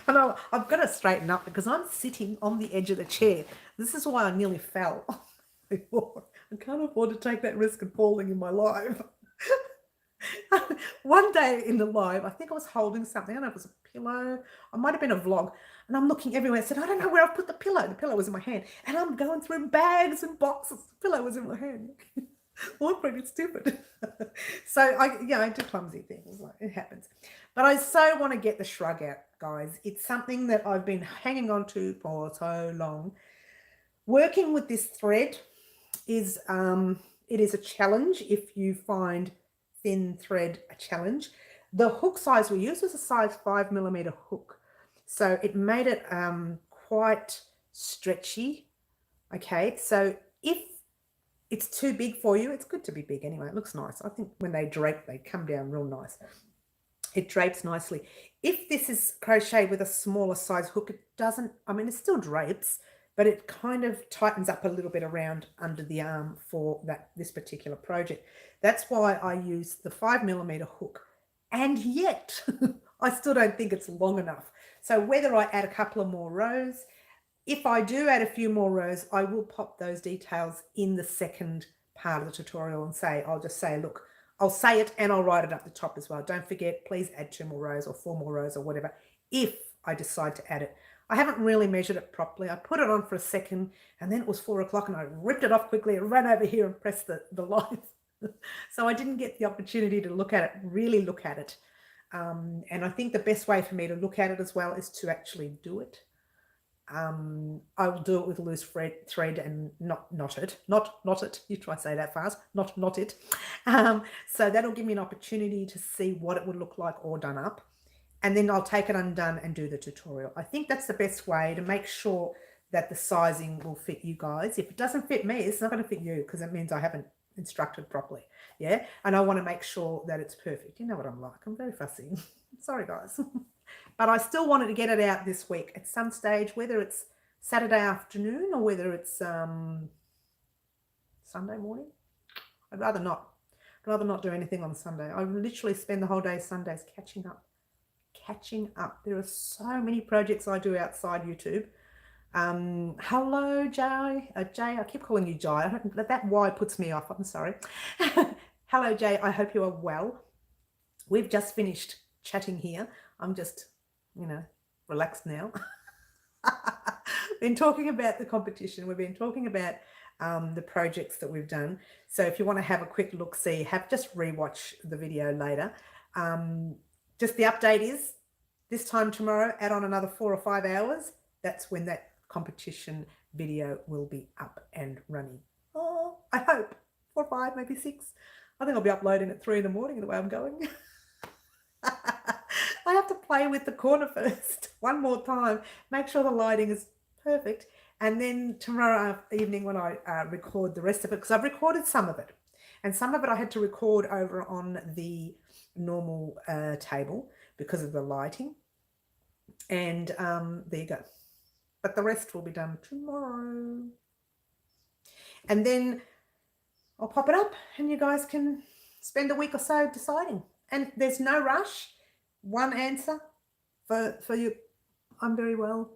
I know I've got to straighten up because I'm sitting on the edge of the chair. This is why I nearly fell before. I can't afford to take that risk of falling in my live. One day in the live, I think I was holding something. I don't know if it was a pillow. It might have been a vlog. And I'm looking everywhere. I said, I don't know where I've put the pillow. The pillow was in my hand. And I'm going through bags and boxes. The pillow was in my hand. Well, I'm pretty stupid. So I do clumsy things. Like, it happens. But I so want to get the shrug out, guys. It's something that I've been hanging on to for so long. Working with this thread is it is a challenge if you find thin thread a challenge. The hook size we used was a size 5mm hook, so it made it quite stretchy. Okay, so if it's too big for you, it's good to be big anyway. It looks nice. I think when they drape, they come down real nice. It drapes nicely. If this is crocheted with a smaller size hook, it doesn't, I mean, it still drapes, but it kind of tightens up a little bit around under the arm for this particular project. That's why I use the 5mm hook, and yet I still don't think it's long enough. So whether I add a couple of more rows, if I do add a few more rows, I will pop those details in the second part of the tutorial and I'll just say, look, I'll say it and I'll write it up the top as well. Don't forget, please add 2 more rows or 4 more rows or whatever, if I decide to add it. I haven't really measured it properly. I put it on for a second and then it was 4 o'clock and I ripped it off quickly and ran over here and pressed the live. So I didn't get the opportunity to look at it, really look at it. And I think the best way for me to look at it as well is to actually do it. I will do it with loose thread and not it. You try to say that fast. Not it. So that'll give me an opportunity to see what it would look like all done up. And then I'll take it undone and do the tutorial. I think that's the best way to make sure that the sizing will fit you guys. If it doesn't fit me, it's not going to fit you because it means I haven't instructed properly. Yeah. And I want to make sure that it's perfect. You know what I'm like. I'm very fussy. Sorry, guys. But I still wanted to get it out this week at some stage, whether it's Saturday afternoon or whether it's Sunday morning. I'd rather not. I'd rather not do anything on Sunday. I literally spend the whole day Sundays catching up. There are so many projects I do outside YouTube. Hello, Jay. Jay, I keep calling you Jay. That Y puts me off. I'm sorry. Hello, Jay. I hope you are well. We've just finished chatting here. I'm just, relaxed now. Been talking about the competition. We've been talking about the projects that we've done. So if you want to have a quick look, just rewatch the video later. Just the update is this time tomorrow, add on another 4 or 5 hours. That's when that competition video will be up and running. Oh, I hope 4 or 5, maybe 6. I think I'll be uploading at 3 in the morning the way I'm going. I have to play with the corner first one more time, make sure the lighting is perfect. And then tomorrow evening when I record the rest of it, because I've recorded some of it. And some of it I had to record over on the normal table because of the lighting. And there you go. But the rest will be done tomorrow. And then I'll pop it up and you guys can spend a week or so deciding. And there's no rush. One answer for you. I'm very well.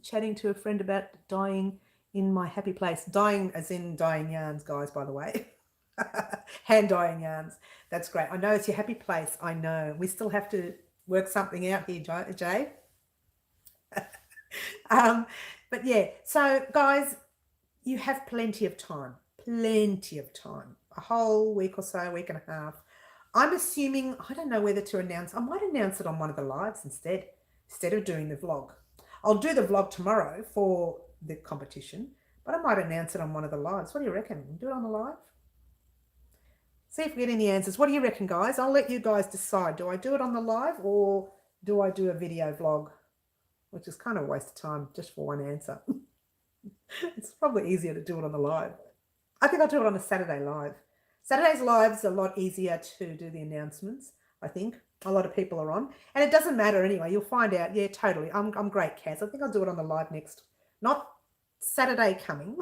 Chatting to a friend about dyeing in my happy place. Dyeing as in dyeing yarns, guys, by the way. Hand dyeing yarns. That's great. I know it's your happy place. I know. We still have to work something out here, Jay. But yeah, so guys, you have plenty of time. Plenty of time. A whole week or so, week and a half. I'm assuming, I don't know whether to announce, I might announce it on one of the lives instead of doing the vlog. I'll do the vlog tomorrow for the competition, but I might announce it on one of the lives. What do you reckon? Do it on the live? See if we get any answers. What do you reckon, guys? I'll let you guys decide. Do I do it on the live or do I do a video vlog? Which is kind of a waste of time just for one answer. It's probably easier to do it on the live. I think I'll do it on a Saturday live. Saturday's live's a lot easier to do the announcements, I think. A lot of people are on. And it doesn't matter anyway. You'll find out. Yeah, totally. I'm great, Kaz. I think I'll do it on the live next. Not Saturday coming.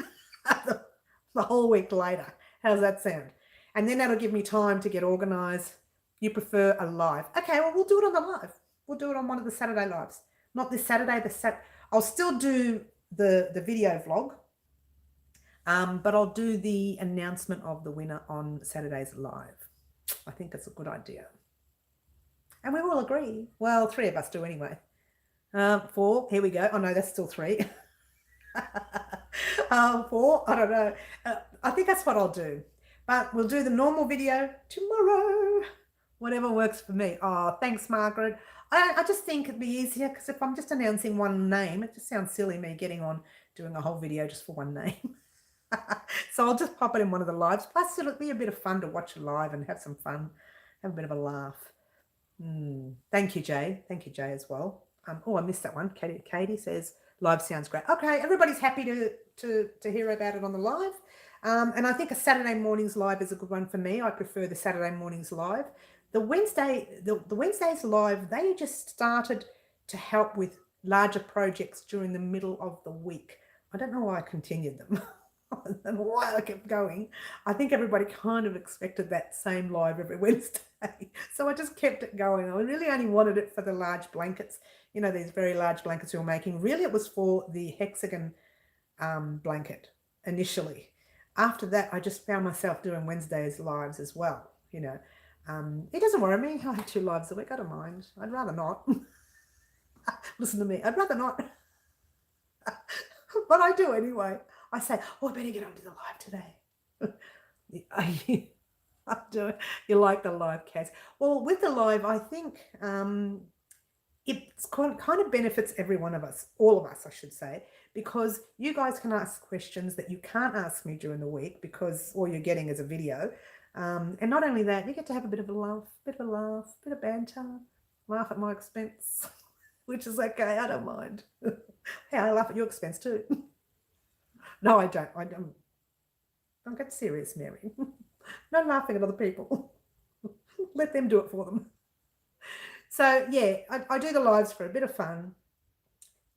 The whole week later. How's that sound? And then that'll give me time to get organised. You prefer a live. Okay, well, we'll do it on the live. We'll do it on one of the Saturday lives. Not this Saturday. I'll still do the video vlog. But I'll do the announcement of the winner on Saturday's live. I think that's a good idea. And we all agree. Well, 3 of us do anyway. 4, here we go. Oh no, that's still 3. 4, I don't know. I think that's what I'll do. But we'll do the normal video tomorrow. Whatever works for me. Oh, thanks, Margaret. I just think it'd be easier because if I'm just announcing one name, it just sounds silly me getting on doing a whole video just for one name. So I'll just pop it in one of the lives. Plus, it'll be a bit of fun to watch it live and have some fun, have a bit of a laugh. Thank you, Jay. Thank you, Jay, as well. Oh, I missed that one. Katie says live sounds great. Okay, everybody's happy to hear about it on the live. And I think a Saturday morning's live is a good one for me. I prefer the Saturday morning's live. The Wednesday's live, they just started to help with larger projects during the middle of the week. I don't know why I continued them. And why I kept going. I think everybody kind of expected that same live every Wednesday. So I just kept it going. I really only wanted it for the large blankets, you know, these very large blankets we were making. Really, it was for the hexagon blanket initially. After that, I just found myself doing Wednesdays lives as well, you know. It doesn't worry me. I have 2 lives a week. I don't mind. I'd rather not. Listen to me. I'd rather not. But I do anyway. I say, oh, I better get onto the live today. I do it. You like the live, Kaz? Well, with the live, I think it's kind of benefits every one of us, all of us, I should say, because you guys can ask questions that you can't ask me during the week because all you're getting is a video. And not only that, you get to have a bit of a laugh, bit of banter, laugh at my expense, which is okay. I don't mind. Hey, I laugh at your expense too. No, I don't. Don't get serious, Mary. No laughing at other people. Let them do it for them. So, yeah, I do the lives for a bit of fun,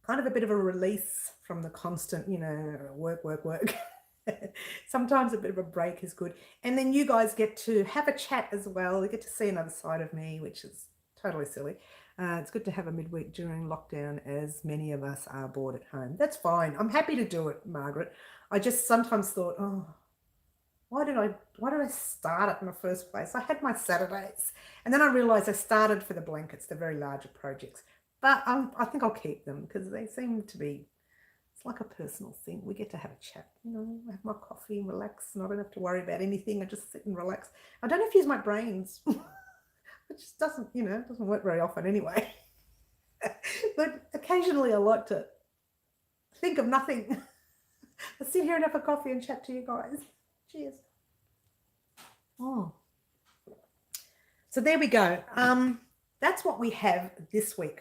kind of a bit of a release from the constant, you know, work. Sometimes a bit of a break is good. And then you guys get to have a chat as well. You get to see another side of me, which is totally silly. It's good to have a midweek during lockdown, as many of us are bored at home. That's fine. I'm happy to do it, Margaret. I just sometimes thought, oh, why did I start it in the first place? I had my Saturdays, and then I realised I started for the blankets, the very larger projects. But I think I'll keep them because they seem to be, it's like a personal thing. We get to have a chat, you know, have my coffee and relax, and I don't have to worry about anything. I just sit and relax. I don't have to use my brains. It just doesn't, you know, it doesn't work very often anyway. But occasionally I like to think of nothing. I sit here and have a coffee and chat to you guys. Cheers. Oh. So there we go. That's what we have this week.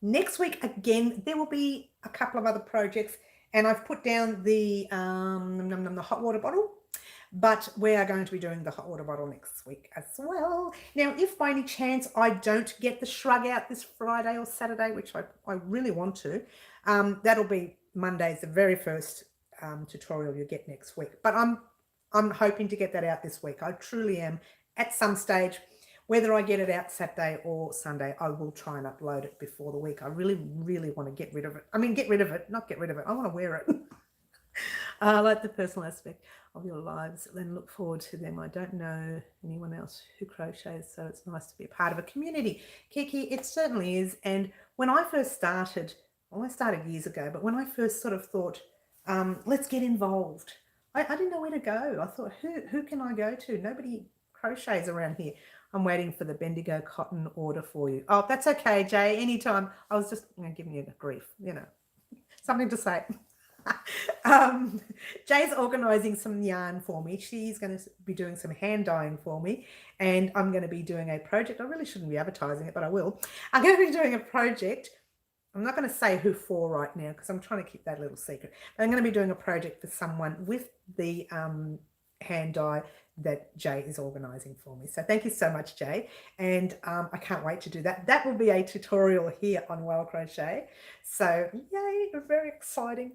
Next week, again, there will be a couple of other projects, and I've put down the hot water bottle. But we are going to be doing the hot water bottle next week as well. Now, if by any chance I don't get the shrug out this Friday or Saturday, which I really want to, that'll be Monday's the very first tutorial you get next week. But I'm hoping to get that out this week. I truly am. At some stage, whether I get it out Saturday or Sunday, I will try and upload it before the week. I really, really want to get rid of it. I mean, get rid of it, not get rid of it. I want to wear it. I like the personal aspect of your lives and look forward to them. I don't know anyone else who crochets, so it's nice to be a part of a community. Kiki, it certainly is. And when I first started, well, I started years ago, but when I first sort of thought, let's get involved, I didn't know where to go. I thought, who can I go to? Nobody crochets around here. I'm waiting for the Bendigo cotton order for you. Oh, that's okay, Jay, anytime. I was just giving you grief, you know, something to say. Jay's organising some yarn for me. She's going to be doing some hand dyeing for me, and I'm going to be doing a project. I really shouldn't be advertising it, but I will. I'm going to be doing a project. I'm not going to say who for right now because I'm trying to keep that a little secret. But I'm going to be doing a project for someone with the hand dye that Jay is organising for me. So thank you so much, Jay. And I can't wait to do that. That will be a tutorial here on Well Crochet. So yay, very exciting.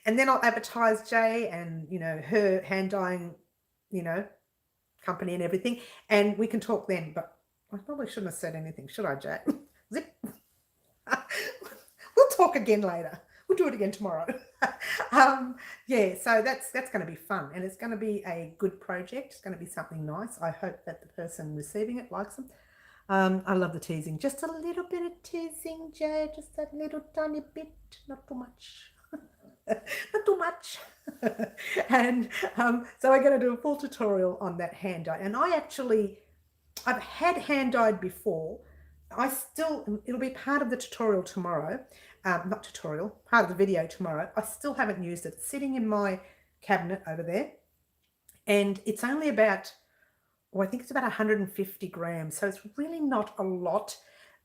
And then I'll advertise Jay and, you know, her hand dyeing, you know, company and everything. And we can talk then. But I probably shouldn't have said anything, should I, Jay? Zip. We'll talk again later. We'll do it again tomorrow. Yeah, so that's going to be fun, and it's going to be a good project. It's going to be something nice. I hope that the person receiving it likes them. I love the teasing. Just a little bit of teasing, Jay. Just a little tiny bit, not too much. Not too much. And so we're going to do a full tutorial on that hand dye. And I've had hand dyed before. It'll be part of the tutorial tomorrow. Not tutorial, part of the video tomorrow. I still haven't used it. It's sitting in my cabinet over there. And it's only about, I think it's about 150 grams. So it's really not a lot.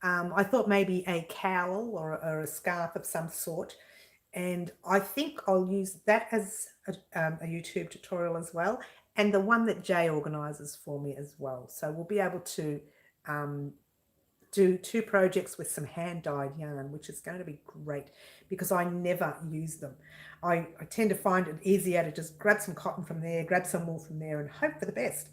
I thought maybe a cowl or a scarf of some sort. And I think I'll use that as a YouTube tutorial as well. And the one that Jay organises for me as well. So we'll be able to do 2 projects with some hand-dyed yarn, which is going to be great because I never use them. I tend to find it easier to just grab some cotton from there, grab some wool from there, and hope for the best.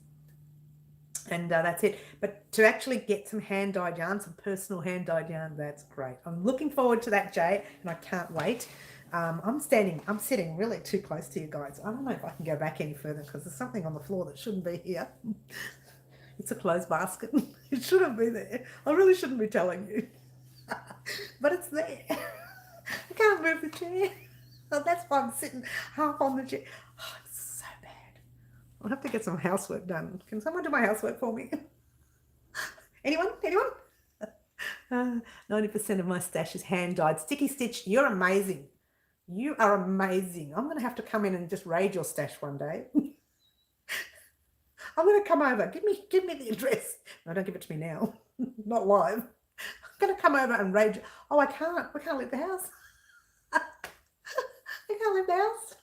And that's it. But to actually get some hand-dyed yarn, some personal hand-dyed yarn, that's great. I'm looking forward to that, Jay, and I can't wait. I'm sitting really too close to you guys. I don't know if I can go back any further because there's something on the floor that shouldn't be here. It's a clothes basket. It shouldn't be there. I really shouldn't be telling you. But it's there. I can't move the chair. Oh, that's why I'm sitting half on the chair. Oh, it's so bad. I'll have to get some housework done. Can someone do my housework for me? Anyone? 90% of my stash is hand-dyed. Sticky Stitch, you're amazing. You are amazing. I'm going to have to come in and just raid your stash one day. I'm going to come over. Give me the address. No, don't give it to me now. Not live. I'm going to come over and raid. Oh, I can't. I can't leave the house. I can't leave the house.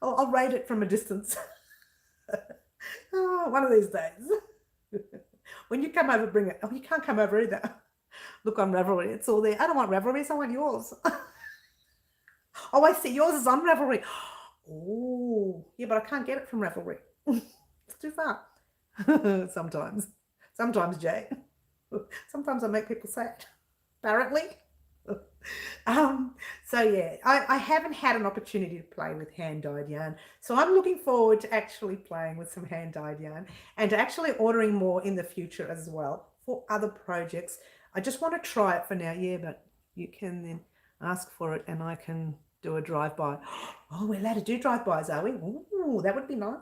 I'll raid it from a distance. Oh, one of these days. When you come over, bring it. Oh, you can't come over either. Look on Ravelry. It's all there. I don't want Ravelry. I want yours. Oh, I see. Yours is on Ravelry. Oh, yeah, but I can't get it from Ravelry. It's too far. Sometimes, Jay. Sometimes I make people sad, apparently. So yeah, I haven't had an opportunity to play with hand-dyed yarn. So I'm looking forward to actually playing with some hand-dyed yarn and to actually ordering more in the future as well for other projects. I just want to try it for now. Yeah, but you can then ask for it and I can do a drive-by. Oh, we're allowed to do drive-bys, are we? Ooh, that would be nice.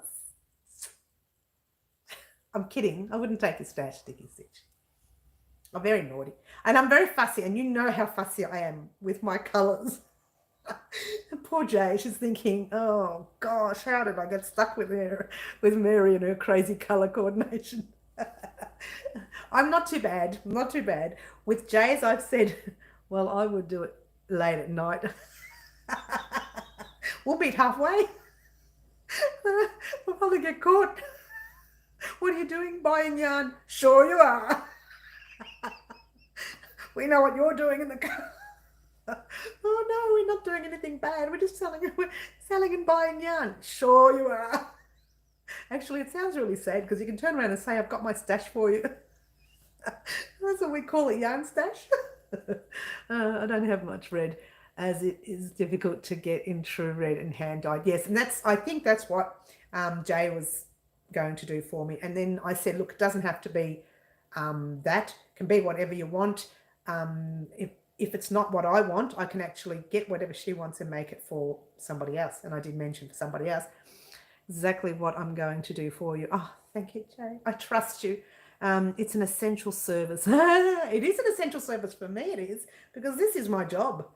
I'm kidding. I wouldn't take a stash, Sticky Stitch. I'm very naughty. And I'm very fussy, and you know how fussy I am with my colours. Poor Jay, she's thinking, oh gosh, how did I get stuck with Mary and her crazy colour coordination? I'm not too bad. I'm not too bad. With Jay's, I've said, well, I would do it late at night. We'll meet halfway. We'll probably get caught. What are you doing? Buying yarn? Sure you are. We know what you're doing in the car. Oh no, we're not doing anything bad. We're just selling and buying yarn. Sure you are. Actually, it sounds really sad because you can turn around and say, I've got my stash for you. That's what we call it, yarn stash. I don't have much red as it is difficult to get in true red and hand dyed. Yes, and I think that's what Jay was going to do for me. And then I said, look, it doesn't have to be that. It can be whatever you want. If it's not what I want, I can actually get whatever she wants and make it for somebody else. And I did mention for somebody else exactly what I'm going to do for you. Oh, thank you, Jay. I trust you. It's an essential service. It is an essential service for me, it is, because this is my job.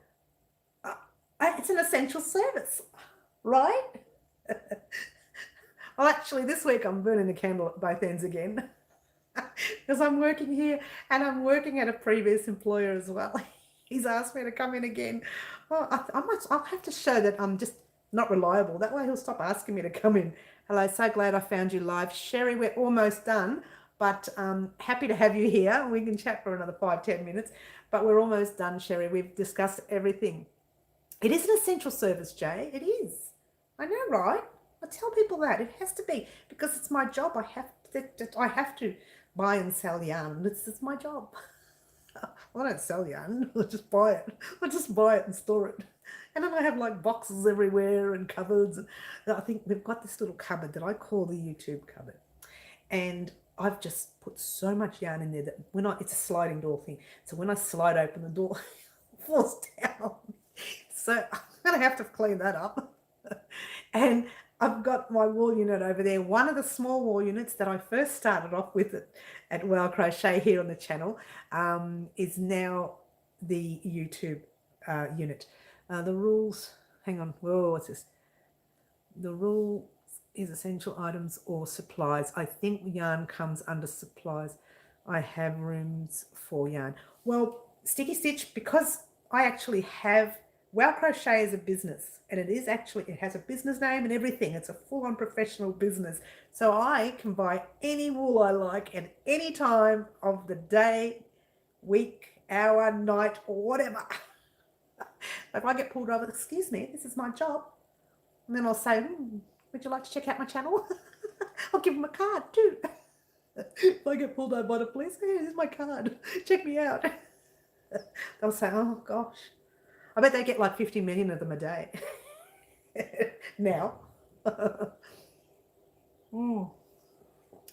It's an essential service, right? Well, actually, this week I'm burning the candle at both ends again because I'm working here and I'm working at a previous employer as well. He's asked me to come in again. Well, I'll have to show that I'm just not reliable. That way he'll stop asking me to come in. Hello, so glad I found you live. Sherry, we're almost done, but happy to have you here. We can chat for another 5-10 minutes, but we're almost done, Sherry. We've discussed everything. It is an essential service, Jay. It is. I know, right? I tell people that. It has to be because it's my job. I have to buy and sell yarn. It's my job. Well, I don't sell yarn. I just buy it. I just buy it and store it. And then I have like boxes everywhere and cupboards. And I think we've got this little cupboard that I call the YouTube cupboard. And I've just put so much yarn in there that it's a sliding door thing. So when I slide open the door, it falls down. So I'm going to have to clean that up. And I've got my wool unit over there. One of the small wool units that I first started off with at Well Crochet here on the channel is now the YouTube unit. The rules, hang on, whoa, what's this? The rule is essential items or supplies. I think yarn comes under supplies. I have rooms for yarn. Well, Sticky Stitch, because I actually have Well Crochet is a business, and it has a business name and everything. It's a full-on professional business. So I can buy any wool I like at any time of the day, week, hour, night, or whatever. If I get pulled over, excuse me, this is my job. And then I'll say, would you like to check out my channel? I'll give them a card too. If I get pulled over by the police, hey, here's my card. Check me out. They'll say, oh gosh. I bet they get like 50 million of them a day. Now.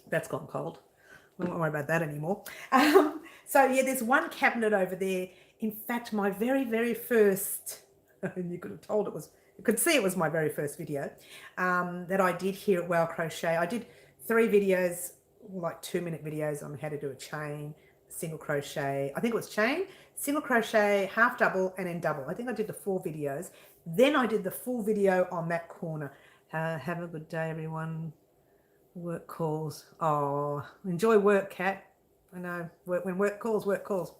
That's gone cold. I don't worry about that anymore. So yeah, there's one cabinet over there. In fact, my very, very first, and you could have told you could see it was my very first video that I did here at Well Crochet. I did 3 videos, like 2-minute videos on how to do a chain, single crochet. I think it was chain, single crochet, half double, and then double. I think I did the 4 videos. Then I did the full video on that corner. Have a good day, everyone. Work calls. Oh, enjoy work, Kat. I know, when work calls, work calls.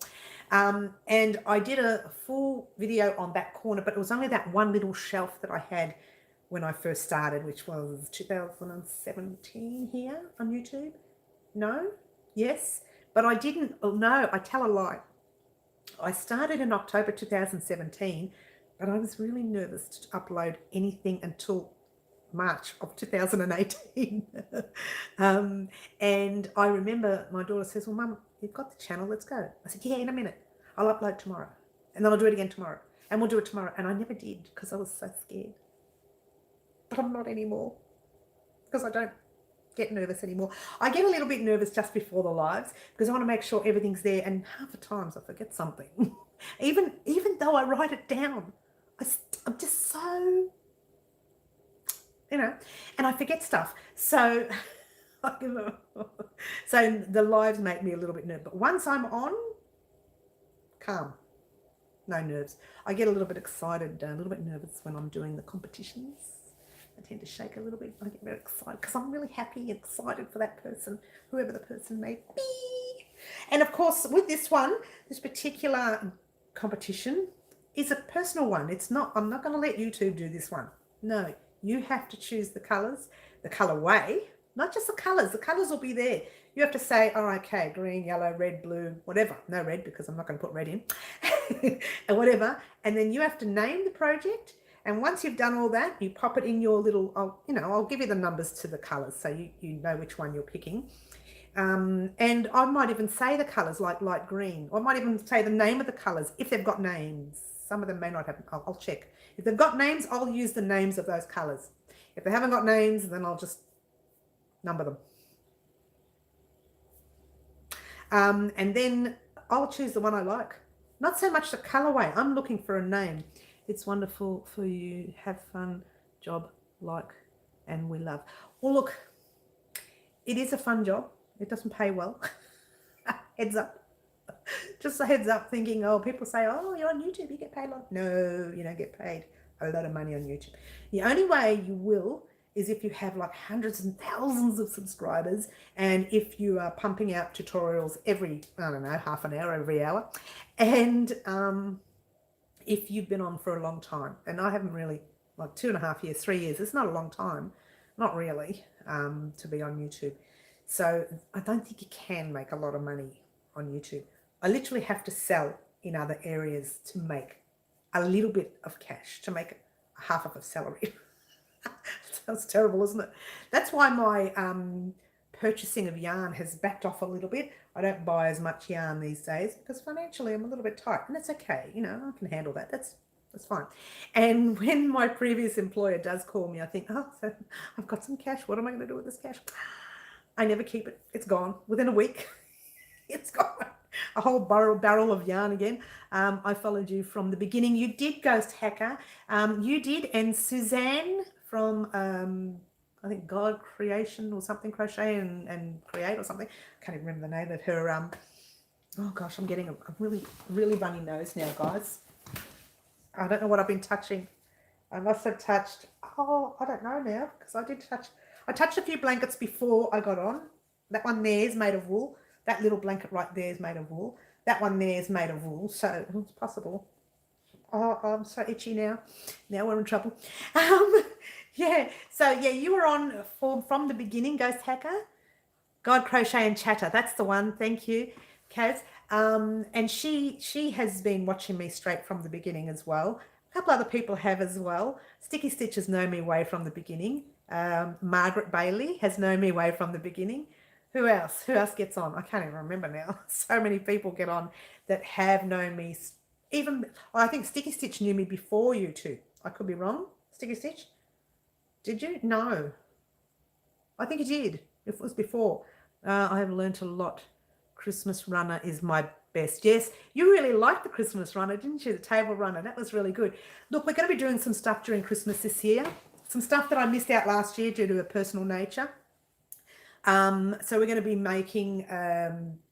And I did a full video on that corner, but it was only that one little shelf that I had when I first started, which was 2017 here on YouTube. No? Yes? But I didn't, oh no, I tell a lie. I started in October 2017, but I was really nervous to upload anything until March of 2018. And I remember my daughter says, well, Mum, you've got the channel, let's go. I said, yeah, in a minute. I'll upload tomorrow. And then I'll do it again tomorrow. And we'll do it tomorrow. And I never did because I was so scared. But I'm not anymore because I don't get nervous anymore. I get a little bit nervous just before the lives because I want to make sure everything's there. And half the times I forget something. even though I write it down, I'm just so... and I forget stuff. So, so the lives make me a little bit nervous. But once I'm on, calm, no nerves. I get a little bit excited, a little bit nervous when I'm doing the competitions. I tend to shake a little bit. I get very excited because I'm really happy and excited for that person, whoever the person may be. And of course, with this one, this particular competition is a personal one. It's not, I'm not going to let YouTube do this one. No. You have to choose the colours, the colourway, not just the colours. The colours will be there. You have to say, oh, okay, green, yellow, red, blue, whatever. No red because I'm not going to put red in. And whatever. And then you have to name the project. And once you've done all that, you pop it in your little, I'll give you the numbers to the colours so you know which one you're picking. And I might even say the colours like light green. Or I might even say the name of the colours if they've got names. Some of them may not have, I'll check. If they've got names, I'll use the names of those colours. If they haven't got names, then I'll just number them. And then I'll choose the one I like. Not so much the colourway. I'm looking for a name. It's wonderful for you. Have fun, job, like, and we love. Well, look, it is a fun job. It doesn't pay well. Heads up. Just a heads up, thinking, oh, people say, oh, you're on YouTube, you get paid a lot. No, you don't get paid a lot of money on YouTube. The only way you will is if you have like hundreds and thousands of subscribers, and if you are pumping out tutorials every, I don't know, half an hour, every hour, and if you've been on for a long time. And I haven't really, like 2.5 years, 3 years, it's not a long time, not really, to be on YouTube. So I don't think you can make a lot of money on YouTube. I literally have to sell in other areas to make a little bit of cash, to make half of a salary. Sounds terrible, isn't it? That's why my purchasing of yarn has backed off a little bit. I don't buy as much yarn these days because financially I'm a little bit tight, and that's okay. You know, I can handle that. That's fine. And when my previous employer does call me, I think, oh, so I've got some cash. What am I going to do with this cash? I never keep it. It's gone within a week. It's gone. A whole barrel of yarn again. I followed you from the beginning. You did, Ghost Hacker. You did, and Suzanne from I think God Creation or something, Crochet and Create or something. I can't even remember the name of her. Oh gosh, I'm getting a really runny nose now, guys. I don't know what I've been touching. I must have touched, oh, I don't know now, because I touched a few blankets before I got on. That one there is made of wool. That little blanket right there is made of wool. That one there is made of wool, so it's possible. Oh, I'm so itchy now. Now we're in trouble. Yeah, so yeah, you were on from the beginning, Ghost Hacker. God, Crochet and Chatter, that's the one. Thank you, Kaz. And she has been watching me straight from the beginning as well. A couple other people have as well. Sticky Stitch has known me way from the beginning. Margaret Bailey has known me way from the beginning. Who else? Who else gets on? I can't even remember now. So many people get on that have known me. Even, I think Sticky Stitch knew me before you two. I could be wrong. Sticky Stitch? Did you? No. I think you did. It was before. I have learnt a lot. Christmas runner is my best. Yes, you really liked the Christmas runner, didn't you? The table runner. That was really good. Look, we're going to be doing some stuff during Christmas this year. Some stuff that I missed out last year due to a personal nature. So we're going to be making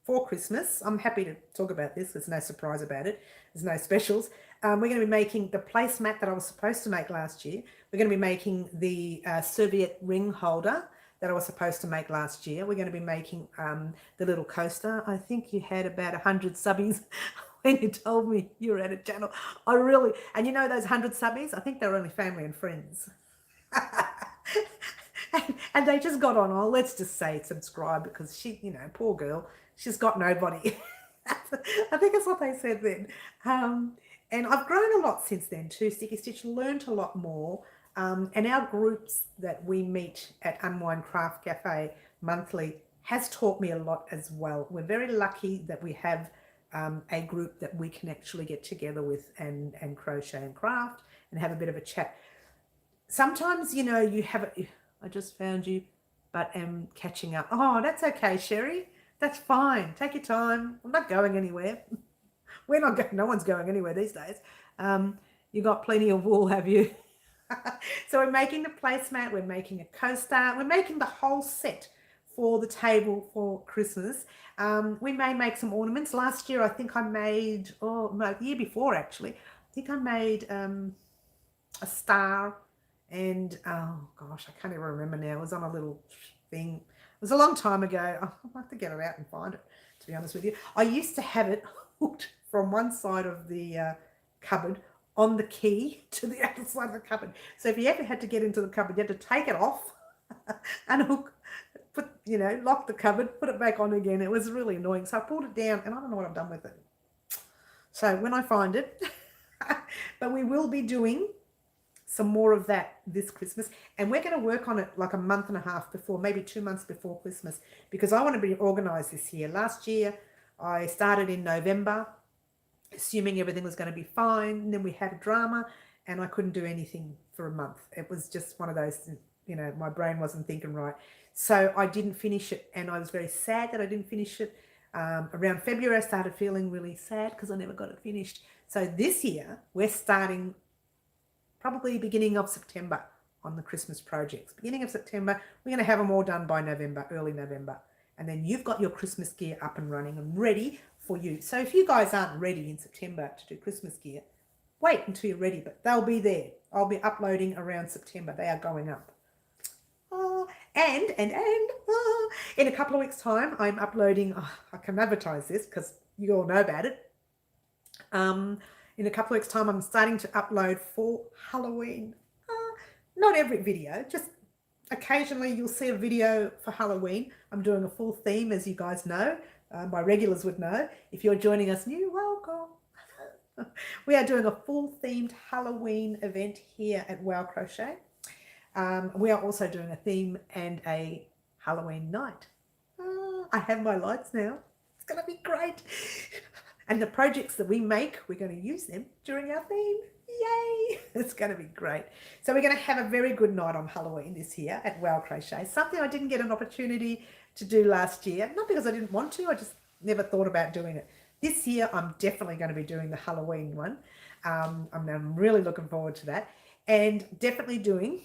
for Christmas. I'm happy to talk about this. There's no surprise about it. There's no specials. We're going to be making the placemat that I was supposed to make last year. We're going to be making the serviette ring holder that I was supposed to make last year. We're going to be making the little coaster. I think you had about 100 subbies when you told me you were at a channel. And you know those 100 subbies? I think they're only family and friends. And they just got on, oh, let's just say subscribe, because she, you know, poor girl, she's got nobody. I think that's what they said then. And I've grown a lot since then too. Sticky Stitch, learned a lot more. And our groups that we meet at Unwind Craft Cafe monthly has taught me a lot as well. We're very lucky that we have a group that we can actually get together with and crochet and craft and have a bit of a chat. Sometimes, you know, you have a, I just found you, but am catching up. Oh, that's okay, Sherry. That's fine. Take your time. I'm not going anywhere. We're not going, no one's going anywhere these days. You got plenty of wool, have you? So we're making the placemat, we're making a coaster, we're making the whole set for the table for Christmas. We may make some ornaments. Last year, I think I made, oh, no, the year before actually, I think I made a star. And, oh gosh, I can't even remember now. It was on a little thing. It was a long time ago. I'll have to get it out and find it, to be honest with you. I used to have it hooked from one side of the cupboard on the key to the other side of the cupboard. So if you ever had to get into the cupboard, you had to take it off and hook, you know, lock the cupboard, put it back on again. It was really annoying. So I pulled it down and I don't know what I've done with it. So when I find it, but we will be doing some more of that this Christmas, and we're going to work on it like a month and a half before, maybe 2 months before Christmas, because I want to be organized this year. Last year I started in November assuming everything was going to be fine, and then we had a drama and I couldn't do anything for a month. It was just one of those, you know, my brain wasn't thinking right, so I didn't finish it, and I was very sad that I didn't finish it. Around February I started feeling really sad because I never got it finished. So this year we're starting probably beginning of September on the Christmas projects. Beginning of September, we're going to have them all done by November, early November. And then you've got your Christmas gear up and running and ready for you. So if you guys aren't ready in September to do Christmas gear, wait until you're ready, but they'll be there. I'll be uploading around September. They are going up. And in a couple of weeks' time, I'm uploading, I can advertise this because you all know about it. In a couple of weeks' time, I'm starting to upload for Halloween. Not every video, just occasionally you'll see a video for Halloween. I'm doing a full theme, as you guys know. My regulars would know. If you're joining us new, welcome. We are doing a full themed Halloween event here at Wow Crochet. We are also doing a theme and a Halloween night. I have my lights now. It's going to be great. And the projects that we make, we're going to use them during our theme. Yay! It's going to be great. So we're going to have a very good night on Halloween this year at Wow Crochet. Something I didn't get an opportunity to do last year. Not because I didn't want to, I just never thought about doing it. This year, I'm definitely going to be doing the Halloween one. I'm really looking forward to that. And definitely doing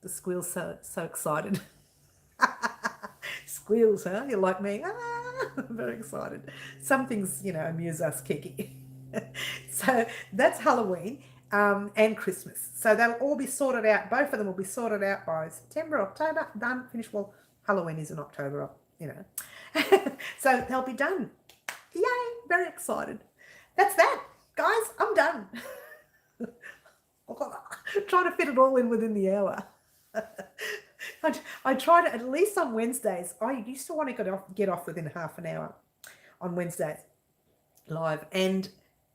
the squeals, so excited. Squeals, huh? You like me? I'm very excited. Some things, amuse us, Kiki. So that's Halloween and Christmas. So they'll all be sorted out. Both of them will be sorted out by September, October, done, finished. Well, Halloween is in October, So they'll be done. Yay, very excited. That's that, guys. I'm done. Trying to fit it all in within the hour. I try to, at least on Wednesdays, I used to want to get off within half an hour on Wednesdays live, and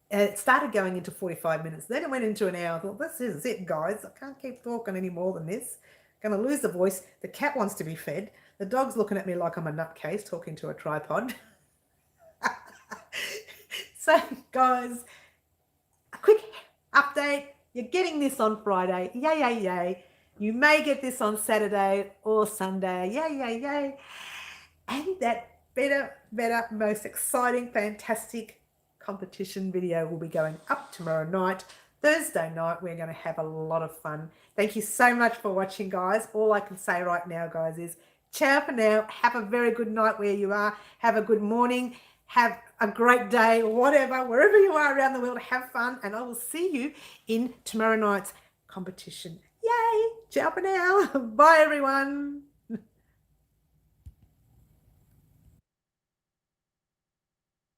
it started going into 45 minutes. Then it went into an hour. I thought, this is it, guys. I can't keep talking any more than this. I'm going to lose the voice. The cat wants to be fed. The dog's looking at me like I'm a nutcase talking to a tripod. So, guys, a quick update. You're getting this on Friday. Yay, yay, yay. You may get this on Saturday or Sunday. Yay, yay, yay. And that better, most exciting, fantastic competition video will be going up tomorrow night. Thursday night, we're going to have a lot of fun. Thank you so much for watching, guys. All I can say right now, guys, is ciao for now. Have a very good night where you are. Have a good morning. Have a great day, whatever, wherever you are around the world. Have fun, and I will see you in tomorrow night's competition. Yay! Ciao for now. Bye, everyone.